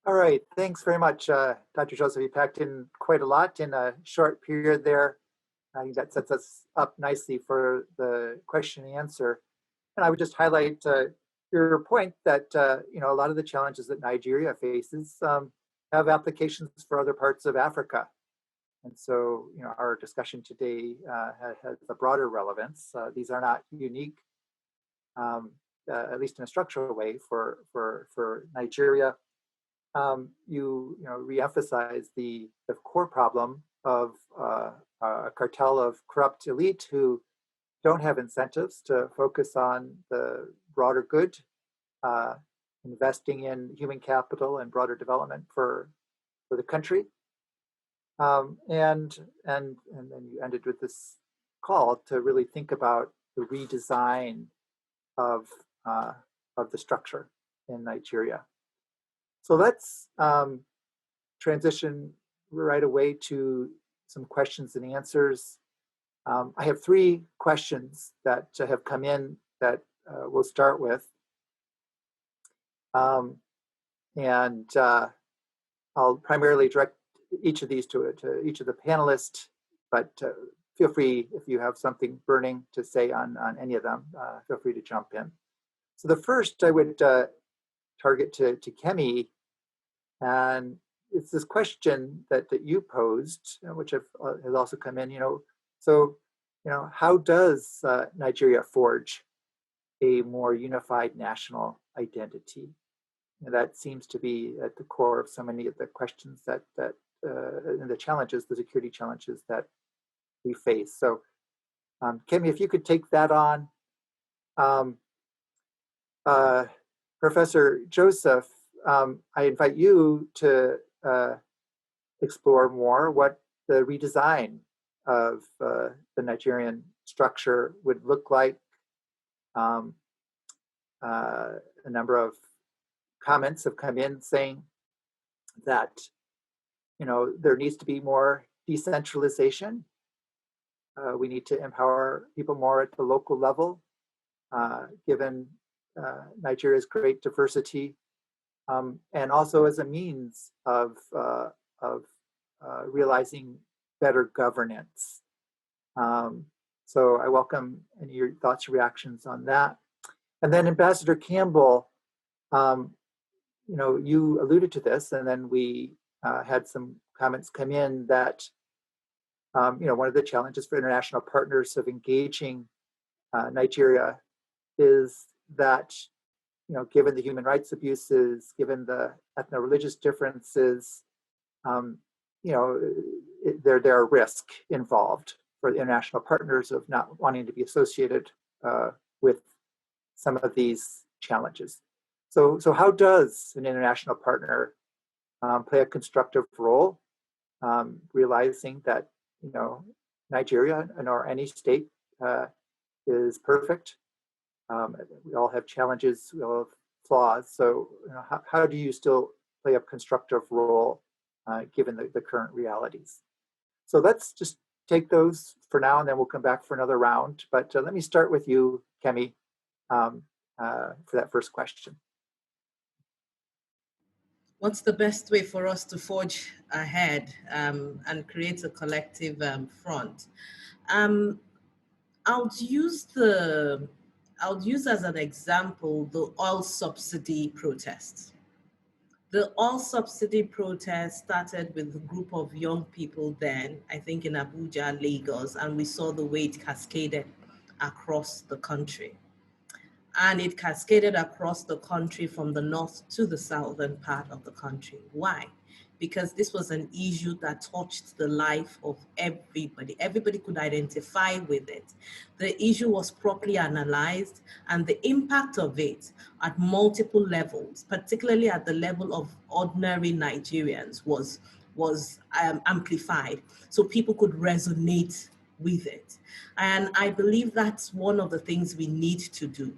All right, thanks very much, Dr. Joseph. You packed in quite a lot in a short period there. I think that sets us up nicely for the question and answer. And I would just highlight your point that a lot of the challenges that Nigeria faces have applications for other parts of Africa. And so, our discussion today has a broader relevance. These are not unique, at least in a structural way, for Nigeria. You reemphasize the core problem of a cartel of corrupt elite who don't have incentives to focus on the broader good, investing in human capital and broader development for the country. And then you ended with this call to really think about the redesign of the structure in Nigeria. So let's transition right away to some questions and answers. I have 3 questions that have come in that we'll start with. And I'll primarily direct each of these to each of the panelists, but feel free, if you have something burning to say on any of them, feel free to jump in. So the first I would target to Kemi, and it's this question that you posed, which has also come in, how does Nigeria forge a more unified national identity? That seems to be at the core of so many of the questions that and the challenges, the security challenges that we face. So, Kemi, if you could take that on. Professor Joseph, I invite you to explore more what the redesign of the Nigerian structure would look like. A number of comments have come in saying that there needs to be more decentralization. We need to empower people more at the local level, given Nigeria's great diversity, and also as a means of realizing better governance. So I welcome any of your thoughts, reactions on that. And then Ambassador Campbell, you alluded to this, and then we had some comments come in that, one of the challenges for international partners of engaging Nigeria is that, given the human rights abuses, given the ethno-religious differences, there are risks involved for the international partners of not wanting to be associated with some of these challenges. So how does an international partner play a constructive role, realizing that Nigeria or any state is perfect? We all have challenges, we all have flaws. So how do you still play a constructive role given the current realities? So let's just take those for now, and then we'll come back for another round. But let me start with you, Kemi, for that first question. What's the best way for us to forge ahead and create a collective front? I'll use as an example the oil subsidy protests. The oil subsidy protest started with a group of young people then, I think in Abuja, Lagos, and we saw the way it cascaded across the country. And it cascaded across the country from the north to the southern part of the country. Why? Because this was an issue that touched the life of everybody. Everybody could identify with it. The issue was properly analyzed, and the impact of it at multiple levels, particularly at the level of ordinary Nigerians, was amplified. So people could resonate with it. And I believe that's one of the things we need to do.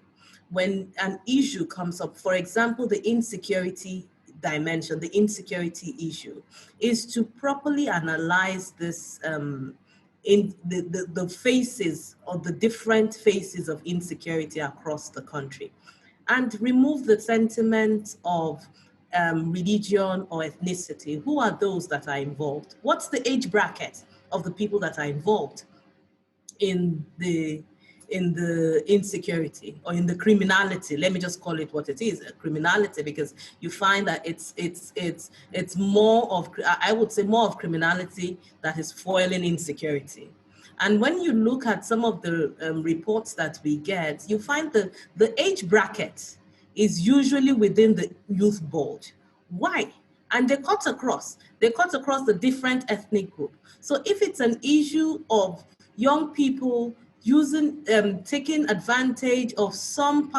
When an issue comes up, for example, the insecurity dimension, the insecurity issue, is to properly analyze this in the faces or the different faces of insecurity across the country, and remove the sentiment of religion or ethnicity. Who are those that are involved? What's the age bracket of the people that are involved in the insecurity or in the criminality? Let me just call it what it is, a criminality, because you find that it's more of, I would say, more of criminality that is foiling insecurity. And when you look at some of the reports that we get, you find that the age bracket is usually within the youth board. Why? And they cut across the different ethnic group. So if it's an issue of young people using, taking advantage of some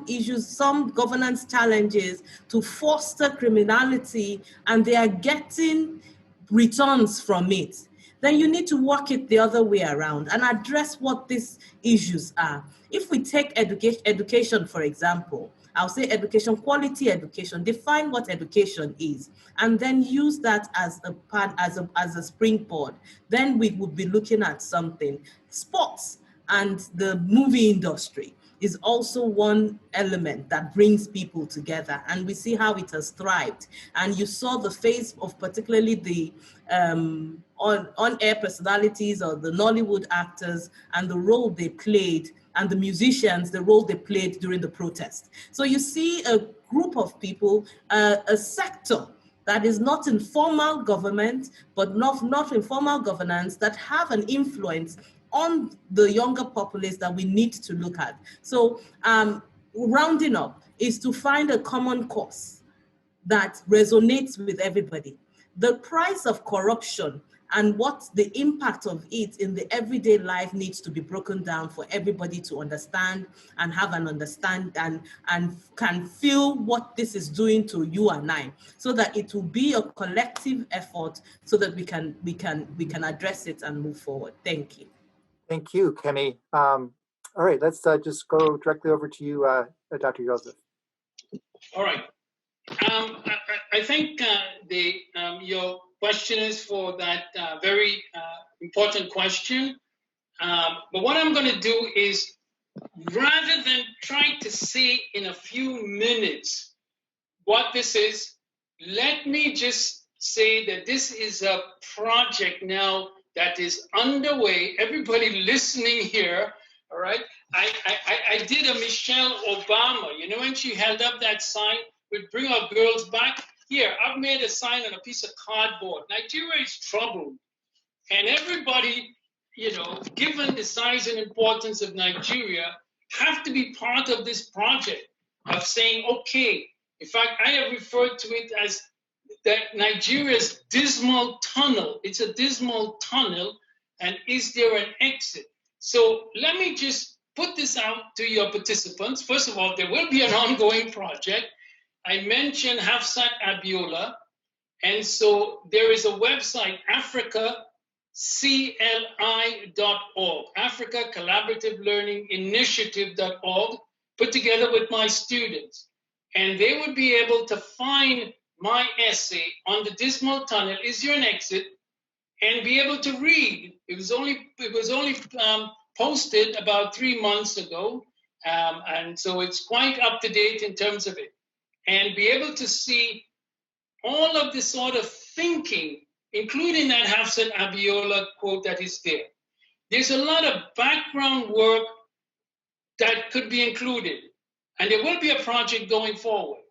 issues, some governance challenges to foster criminality, and they are getting returns from it, then you need to work it the other way around and address what these issues are. If we take education, for example, I'll say education, quality education, define what education is, and then use that as a springboard. Then we would be looking at something. Sports and the movie industry is also one element that brings people together, and we see how it has thrived. And you saw the face of particularly the on-air personalities or the Nollywood actors and the role they played, and the musicians, the role they played during the protest. So you see a group of people, a sector that is not in formal government, but not in formal governance, that have an influence on the younger populace that we need to look at. So rounding up is to find a common cause that resonates with everybody. The price of corruption and what the impact of it in the everyday life needs to be broken down for everybody to understand and have an understand and can feel what this is doing to you and I, so that it will be a collective effort so that we can address it and move forward. Thank you. Thank you, Kemi. All right, let's just go directly over to you, Dr. Joseph. All right. I think your question is for that very important question. But what I'm going to do is, rather than trying to say in a few minutes what this is, let me just say that this is a project now that is underway. Everybody listening here, all right? I did a Michelle Obama, you know, when she held up that sign, we'd bring our girls back. Here, I've made a sign on a piece of cardboard. Nigeria is troubled. And everybody, you know, given the size and importance of Nigeria, have to be part of this project of saying, okay, in fact, I have referred to it as that Nigeria's dismal tunnel. It's a dismal tunnel, and is there an exit? So let me just put this out to your participants. First of all, there will be an ongoing project. I mentioned Hafsat Abiola, and so there is a website, AfricaCLI.org, Africa Collaborative Learning Initiative.org, put together with my students. And they would be able to find my essay on the dismal tunnel, is there an exit, and be able to read. It was only posted about 3 months ago, and so it's quite up to date in terms of it, and be able to see all of the sort of thinking, including that Hafsat Abiola quote that is there. There's a lot of background work that could be included, and there will be a project going forward.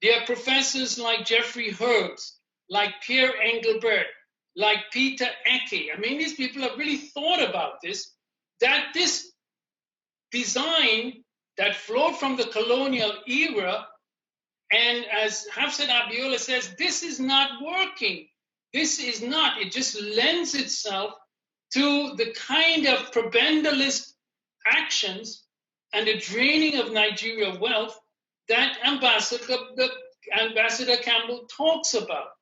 There are professors like Jeffrey Herbst, like Pierre Engelbert, like Peter Ecke. I mean, these people have really thought about this, that this design that flowed from the colonial era, and as Hafsat Abiola says, this is not working. This is not. It just lends itself to the kind of prebendalist actions and the draining of Nigeria wealth that Ambassador Campbell talks about.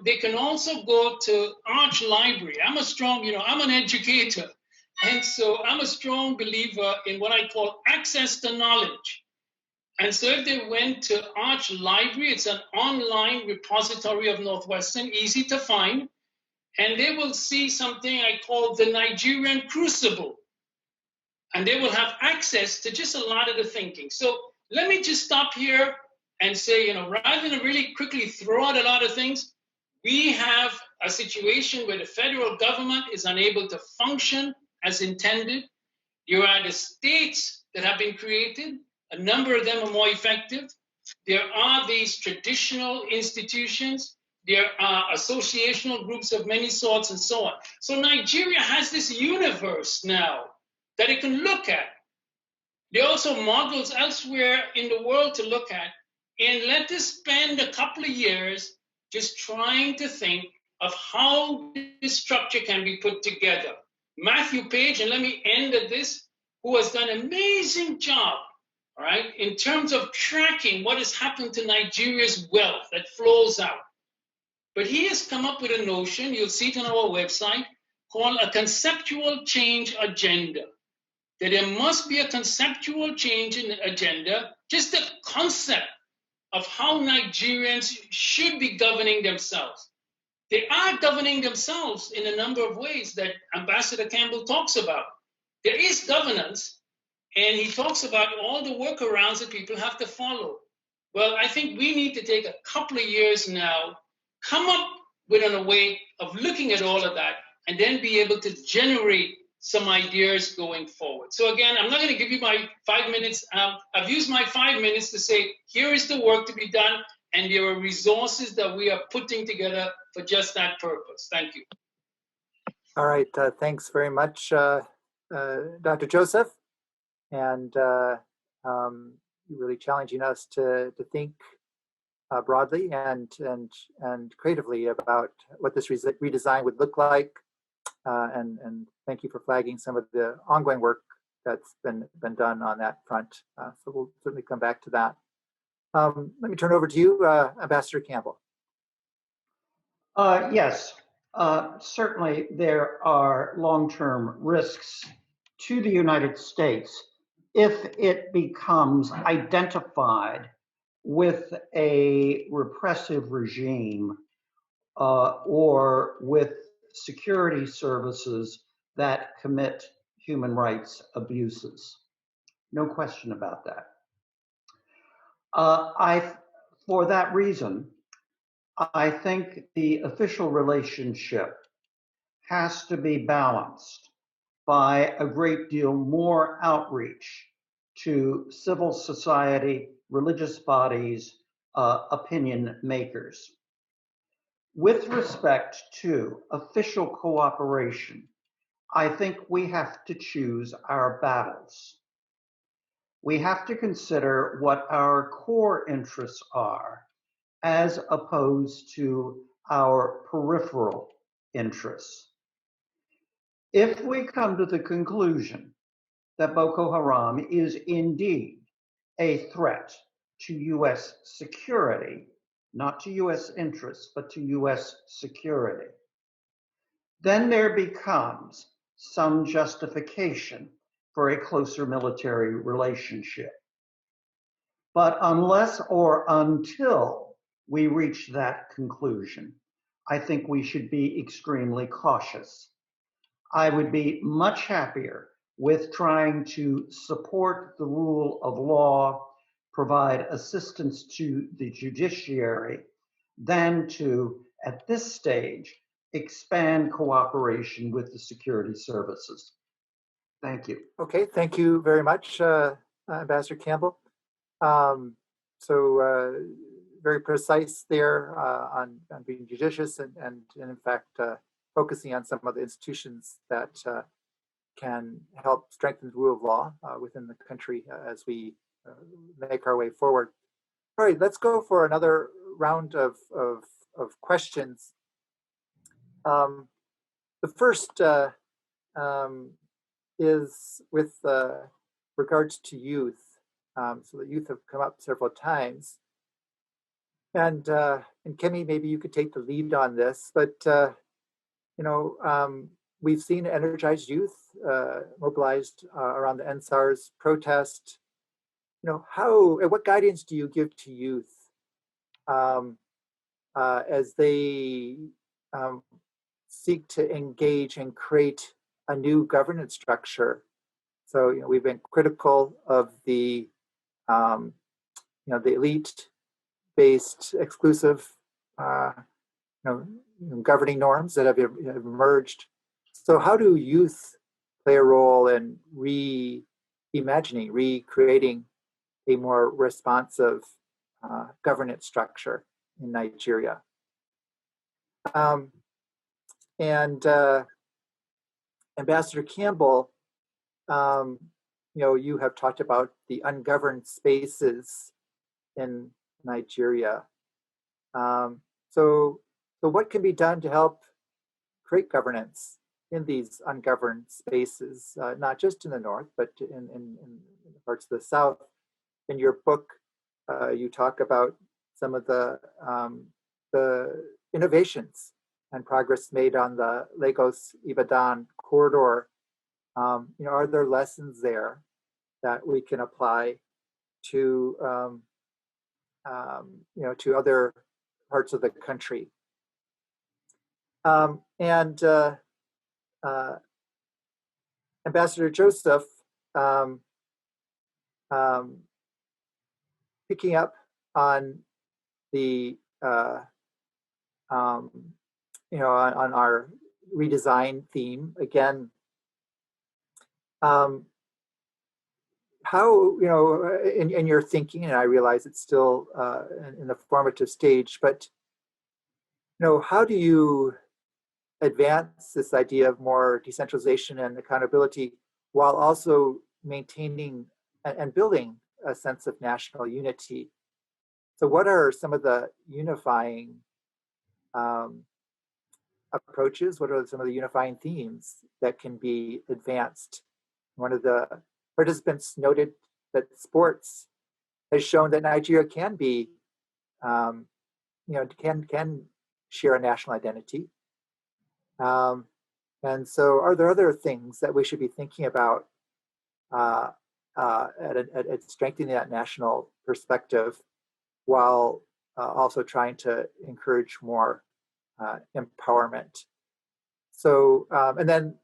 They can also go to Arch Library. I'm an educator. And so I'm a strong believer in what I call access to knowledge. And so if they went to Arch Library, it's an online repository of Northwestern, easy to find. and they will see something I call the Nigerian crucible. And they will have access to just a lot of the thinking. So let me just stop here and say, rather than really quickly throw out a lot of things, we have a situation where the federal government is unable to function as intended. You are the states that have been created. A number of them are more effective. There are these traditional institutions. There are associational groups of many sorts and so on. So Nigeria has this universe now that it can look at. There are also models elsewhere in the world to look at. And let us spend a couple of years just trying to think of how this structure can be put together. Matthew Page, and let me end at this, who has done an amazing job, all right, in terms of tracking what has happened to Nigeria's wealth that flows out. But he has come up with a notion, you'll see it on our website, called a conceptual change agenda. That there must be a conceptual change in the agenda, just the concept of how Nigerians should be governing themselves. They are governing themselves in a number of ways that Ambassador Campbell talks about. There is governance, and he talks about all the workarounds that people have to follow. Well, I think we need to take a couple of years now, come up with a way of looking at all of that, and then be able to generate some ideas going forward. So again, I'm not going to give you my 5 minutes. I've used my 5 minutes to say, here is the work to be done, and there are resources that we are putting together for just that purpose. Thank you. All right, thanks very much, Dr. Joseph, and really challenging us to think broadly and creatively about what this redesign would look like. And thank you for flagging some of the ongoing work that's been done on that front. So we'll certainly come back to that. Let me turn over to you, Ambassador Campbell. Yes, certainly there are long-term risks to the United States if it becomes identified with a repressive regime or with security services that commit human rights abuses. No question about that. For that reason, I think the official relationship has to be balanced by a great deal more outreach to civil society, religious bodies, opinion makers. With respect to official cooperation, I think we have to choose our battles. We have to consider what our core interests are as opposed to our peripheral interests. If we come to the conclusion that Boko Haram is indeed a threat to US security, not to US interests, but to US security, then there becomes some justification for a closer military relationship. But unless or until we reach that conclusion, I think we should be extremely cautious. I would be much happier with trying to support the rule of law, provide assistance to the judiciary, than to, at this stage, expand cooperation with the security services. Thank you. Okay, thank you very much, Ambassador Campbell. Very precise there on being judicious and in fact, focusing on some of the institutions that can help strengthen the rule of law within the country as we make our way forward. All right, let's go for another round of questions. The first is with regards to youth. So the youth have come up several times. And Kemi, maybe you could take the lead on this, but we've seen energized youth mobilized around the NSARS protest. What guidance do you give to youth as they seek to engage and create a new governance structure. So, we've been critical of the, the elite-based, exclusive, governing norms that have emerged. So, how do youth play a role in reimagining, recreating a more responsive governance structure in Nigeria? And Ambassador Campbell, you have talked about the ungoverned spaces in Nigeria. So what can be done to help create governance in these ungoverned spaces, not just in the north, but in parts of the south? In your book, you talk about some of the innovations and progress made on the Lagos-Ibadan corridor. Are there lessons there that we can apply to to other parts of the country? And Ambassador Joseph, picking up on the on our redesign theme again. How, in your thinking, and I realize it's still in the formative stage, but how do you advance this idea of more decentralization and accountability while also maintaining and building a sense of national unity? So what are some of the unifying approaches? What are some of the unifying themes that can be advanced? One of the participants noted that sports has shown that Nigeria can be, can share a national identity. And so are there other things that we should be thinking about at strengthening that national perspective while also trying to encourage more empowerment? So, and then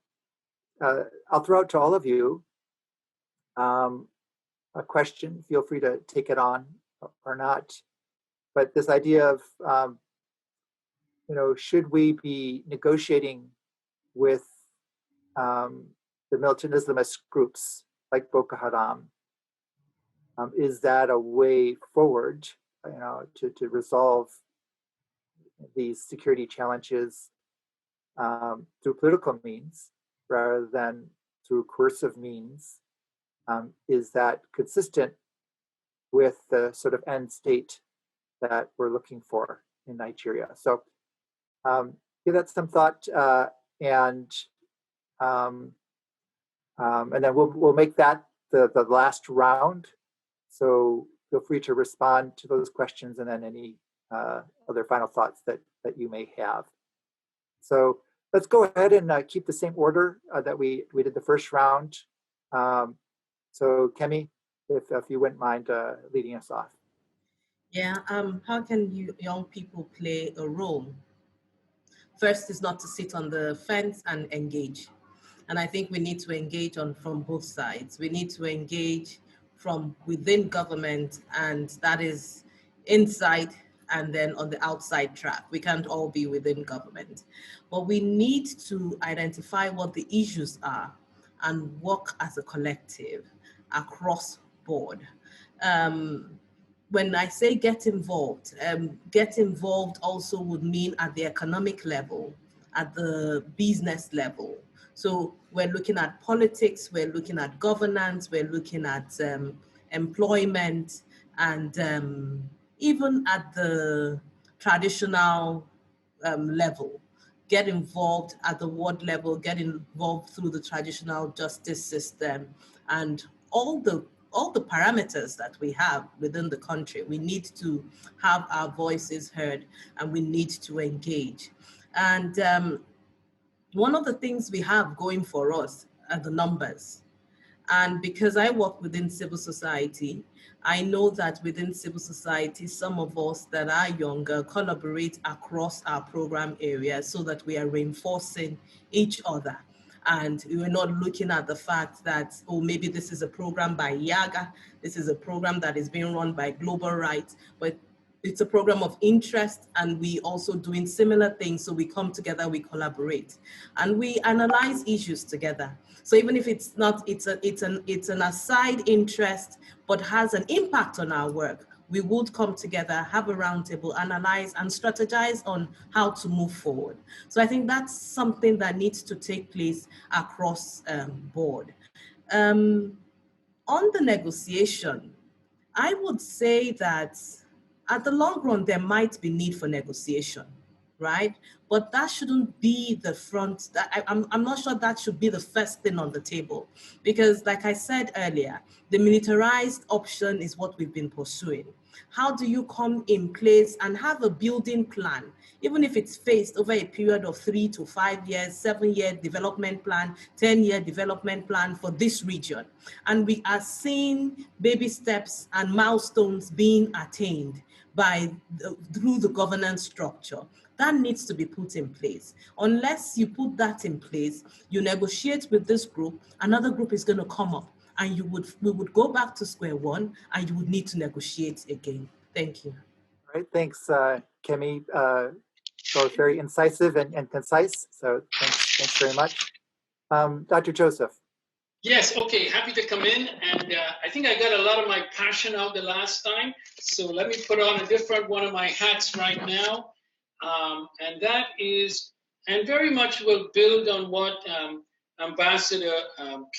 I'll throw out to all of you a question. Feel free to take it on or not. But this idea of, should we be negotiating with the militant Islamist groups like Boko Haram? Is that a way forward, to resolve these security challenges through political means rather than through coercive means? Is that consistent with the sort of end state that we're looking for in Nigeria? So give that some thought, and then we'll make that the last round. So feel free to respond to those questions and then any other final thoughts that you may have. So let's go ahead and keep the same order that we did the first round. So Kemi, if you wouldn't mind leading us off. Yeah, how can young people play a role? First is not to sit on the fence and engage. And I think we need to engage from both sides. We need to engage from within government, and that is inside and then on the outside track. We can't all be within government. But we need to identify what the issues are and work as a collective across board. When I say get involved also would mean at the economic level, at the business level. So we're looking at politics, we're looking at governance, we're looking at employment, and even at the traditional level. Get involved at the ward level, get involved through the traditional justice system, and all the parameters that we have within the country. We need to have our voices heard, and we need to engage. And one of the things we have going for us are the numbers. And because I work within civil society, I know that within civil society, some of us that are younger collaborate across our program areas so that we are reinforcing each other. And we're not looking at the fact that, oh, maybe this is a program by Yaga, this is a program that is being run by Global Rights, but it's a program of interest, and we also doing similar things. So we come together, we collaborate, and we analyze issues together. So even if it's not, it's an aside interest, but has an impact on our work, we would come together, have a roundtable, analyze and strategize on how to move forward. So I think that's something that needs to take place across board. On the negotiation, I would say that at the long run, there might be need for negotiation, right? But that shouldn't be the front. I'm not sure that should be the first thing on the table, because like I said earlier, the militarized option is what we've been pursuing. How do you come in place and have a building plan, even if it's phased over a period of 3 to 5 years, 7-year development plan, 10-year development plan for this region? And we are seeing baby steps and milestones being attained through the governance structure. That needs to be put in place. Unless you put that in place, you negotiate with this group, another group is going to come up, and we would go back to square one, and you would need to negotiate again. Thank you. All right, thanks, Kemi. Both very incisive and concise, so thanks very much. Dr. Joseph. Yes, okay, happy to come in. And I think I got a lot of my passion out the last time. So let me put on a different one of my hats right now. And that is, and very much will build on what Ambassador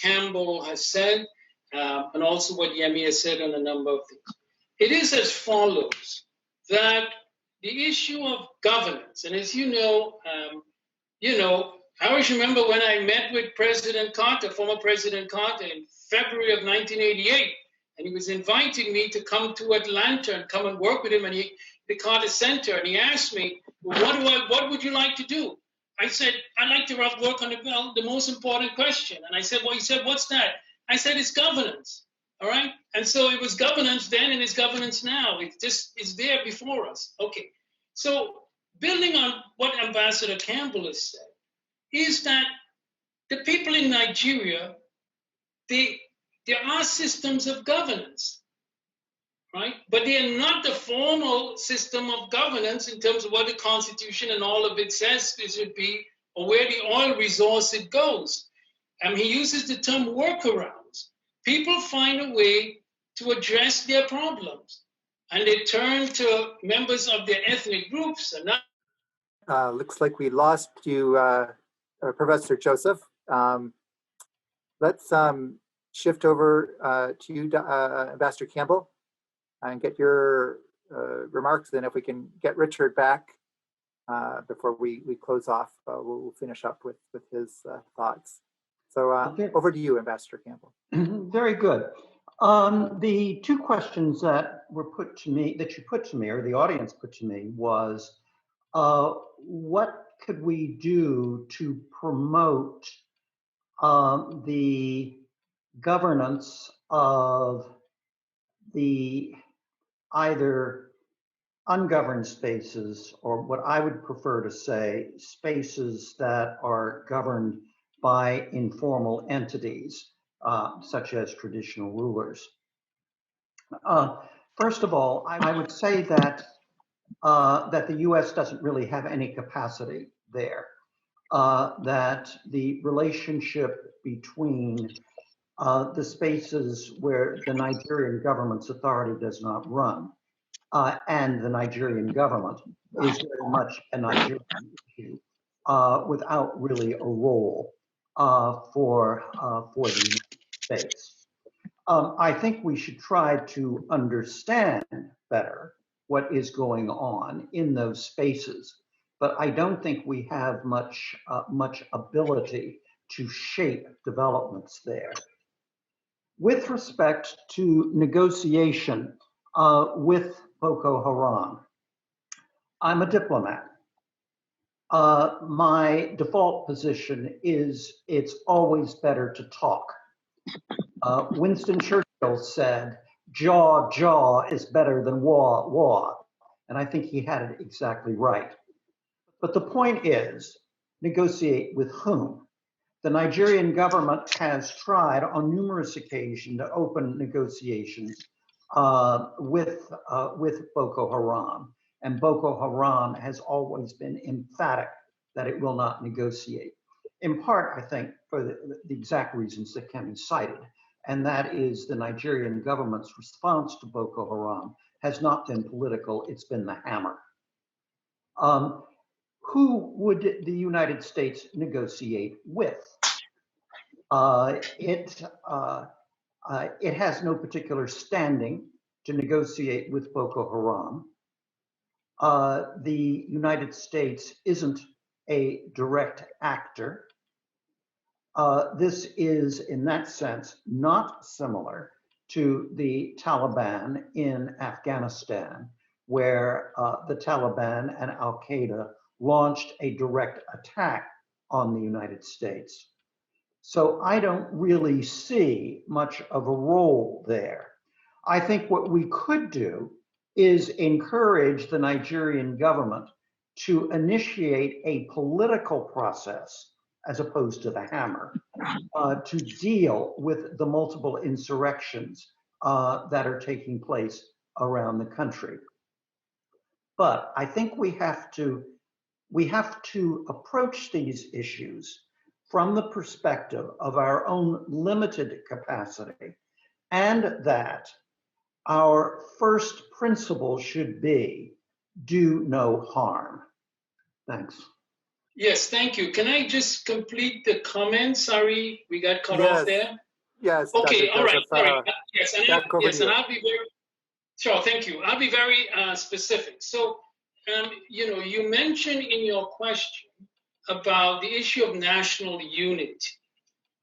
Campbell has said, and also what Yemi has said on a number of things. It is as follows, that the issue of governance, and as you know, I always remember when I met with President Carter, former President Carter, in February of 1988, and he was inviting me to come to Atlanta and come and work with him at the Carter Center, and he asked me, well, what would you like to do? I said, I'd like to work on the most important question. And I said, well, he said, what's that? I said, it's governance, all right? And so it was governance then and it's governance now. It's there before us. Okay, so building on what Ambassador Campbell has said, is that the people in Nigeria, there are systems of governance, right? But they are not the formal system of governance in terms of what the Constitution and all of it says it should be, or where the oil resource it goes. And he uses the term workarounds. People find a way to address their problems, and they turn to members of their ethnic groups. And not looks like we lost you, Professor Joseph. Let's shift over to you, Ambassador Campbell, and get your remarks. Then if we can get Richard back before we close off, we'll finish up with his thoughts. So okay. Over to you, Ambassador Campbell. Very good. The two questions that were put to me, that you put to me, or the audience put to me, was what could we do to promote the governance of the either ungoverned spaces, or what I would prefer to say, spaces that are governed by informal entities, such as traditional rulers. First of all, I would say that that the U.S. doesn't really have any capacity there. That the relationship between the spaces where the Nigerian government's authority does not run and the Nigerian government is very much a Nigerian issue without really a role for the United States. I think we should try to understand better what is going on in those spaces, but I don't think we have much ability to shape developments there. With respect to negotiation with Boko Haram, I'm a diplomat. My default position is it's always better to talk. Winston Churchill said, jaw, jaw is better than war, war. And I think he had it exactly right. But the point is, negotiate with whom? The Nigerian government has tried on numerous occasions to open negotiations with Boko Haram. And Boko Haram has always been emphatic that it will not negotiate. In part, I think, for the exact reasons that can be cited. And that is the Nigerian government's response to Boko Haram has not been political, it's been the hammer. Who would the United States negotiate with? It has no particular standing to negotiate with Boko Haram. The United States isn't a direct actor. This is, in that sense, not similar to the Taliban in Afghanistan, where the Taliban and Al-Qaeda launched a direct attack on the United States. So I don't really see much of a role there. I think what we could do is encourage the Nigerian government to initiate a political process as opposed to the hammer, to deal with the multiple insurrections that are taking place around the country. But I think we have to approach these issues from the perspective of our own limited capacity, and that our first principle should be do no harm. Thanks. Yes, thank you. Can I just complete the comment? Sorry, we got cut off there. Yes. Okay, all right. Yes, and I'll be very, sure, thank you. I'll be very specific. So, you know, you mentioned in your question about the issue of national unity,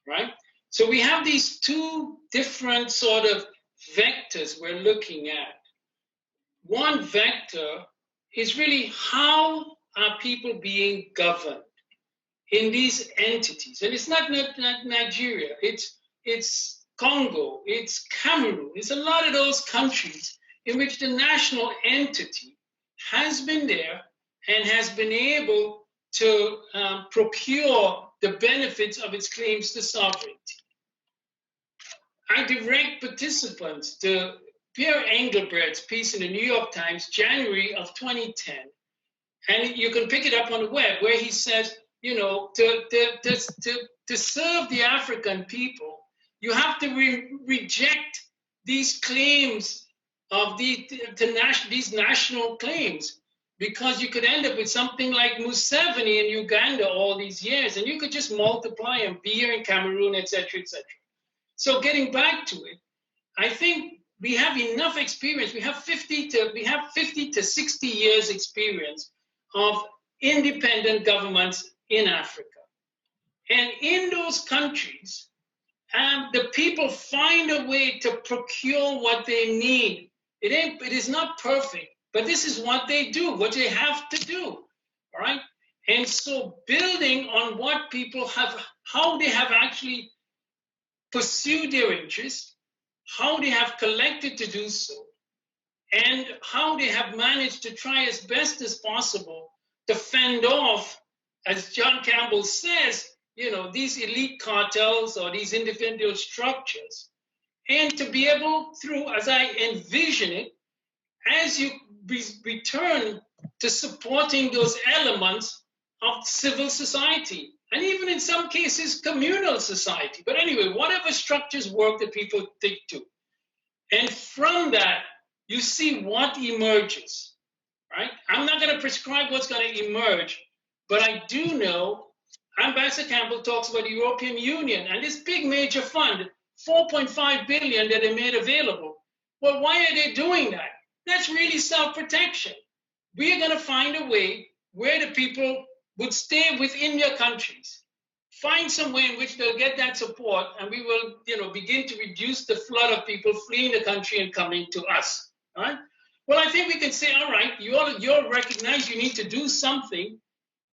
right? So we have these two different sort of vectors we're looking at. One vector is really how are people being governed in these entities? And it's not Nigeria, it's Congo, it's Cameroon, it's a lot of those countries in which the national entity has been there and has been able to procure the benefits of its claims to sovereignty. I direct participants to Pierre Engelbert's piece in the New York Times, January of 2010. And you can pick it up on the web, where he says, you know, to serve the African people, you have to reject these claims of these national claims, because you could end up with something like Museveni in Uganda all these years, and you could just multiply and be here in Cameroon, et cetera, et cetera. So getting back to it, I think we have enough experience. We have 50 to 60 years experience of independent governments in Africa. And in those countries, the people find a way to procure what they need. It is not perfect, but this is what they do, what they have to do, all right? And so building on what people have, how they have actually pursued their interests, how they have collected to do so, and how they have managed to try as best as possible to fend off, as John Campbell says, you know, these elite cartels or these individual structures, and to be able through, as I envision it, as you return to supporting those elements of civil society, and even in some cases, communal society. But anyway, whatever structures work that people think to. And from that, you see what emerges, right? I'm not going to prescribe what's going to emerge, but I do know Ambassador Campbell talks about the European Union and this big major fund, 4.5 billion that they made available. Well, why are they doing that? That's really self-protection. We are going to find a way where the people would stay within their countries, find some way in which they'll get that support, and we will, you know, begin to reduce the flood of people fleeing the country and coming to us. All right? Well, I think we can say, all right, you all recognize you need to do something.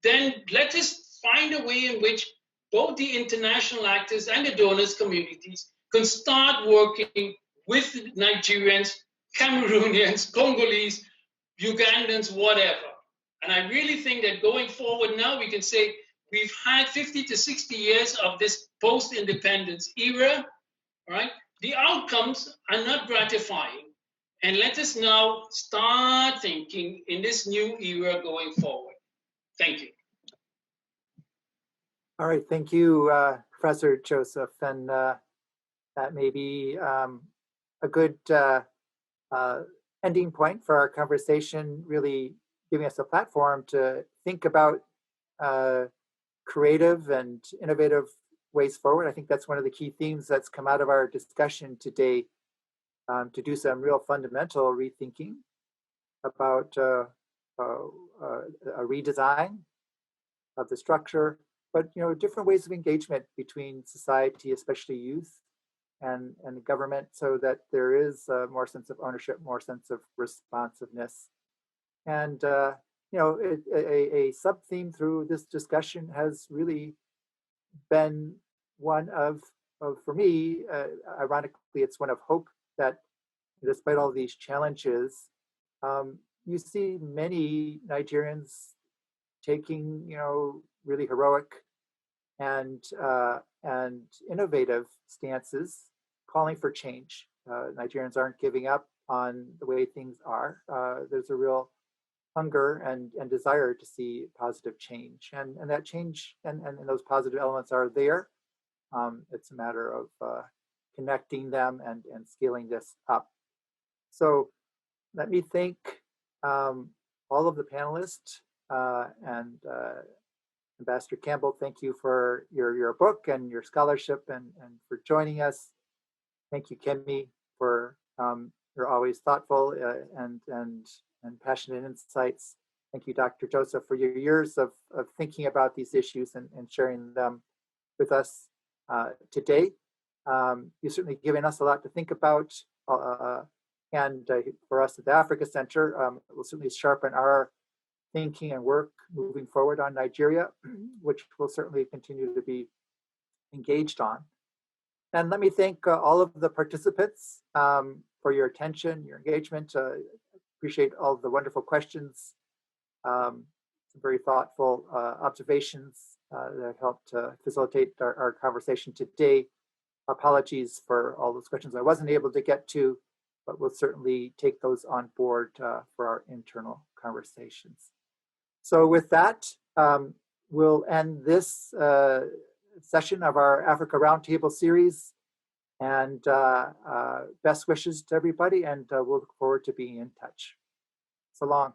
Then let us find a way in which both the international actors and the donors communities can start working with Nigerians, Cameroonians, Congolese, Ugandans, whatever. And I really think that going forward now, we can say we've had 50 to 60 years of this post-independence era, right? The outcomes are not gratifying. And let us now start thinking in this new era going forward. Thank you. All right, thank you, Professor Joseph. And that may be a good ending point for our conversation, really giving us a platform to think about creative and innovative ways forward. I think that's one of the key themes that's come out of our discussion today, to do some real fundamental rethinking about a redesign of the structure, but different ways of engagement between society, especially youth, and the government, so that there is more sense of ownership, more sense of responsiveness. And a sub-theme through this discussion has really been one of for me, ironically, it's one of hope, that despite all these challenges, you see many Nigerians taking, really heroic and innovative stances, calling for change. Nigerians aren't giving up on the way things are. There's a real hunger and desire to see positive change, and that change and those positive elements are there. It's a matter of connecting them and scaling this up. So let me thank all of the panelists, and Ambassador Campbell, thank you for your book and your scholarship, and for joining us. Thank you, Kemi, for your always thoughtful and passionate insights. Thank you, Dr. Joseph, for your years of thinking about these issues and sharing them with us today. You've certainly given us a lot to think about, and for us at the Africa Center, it will certainly sharpen our thinking and work moving forward on Nigeria, which we'll certainly continue to be engaged on. And let me thank all of the participants for your attention, your engagement. Appreciate all of the wonderful questions, some very thoughtful observations that helped facilitate our conversation today. Apologies for all those questions I wasn't able to get to, but we'll certainly take those on board for our internal conversations. So with that, we'll end this session of our Africa Roundtable series, and best wishes to everybody, and we'll look forward to being in touch. So long.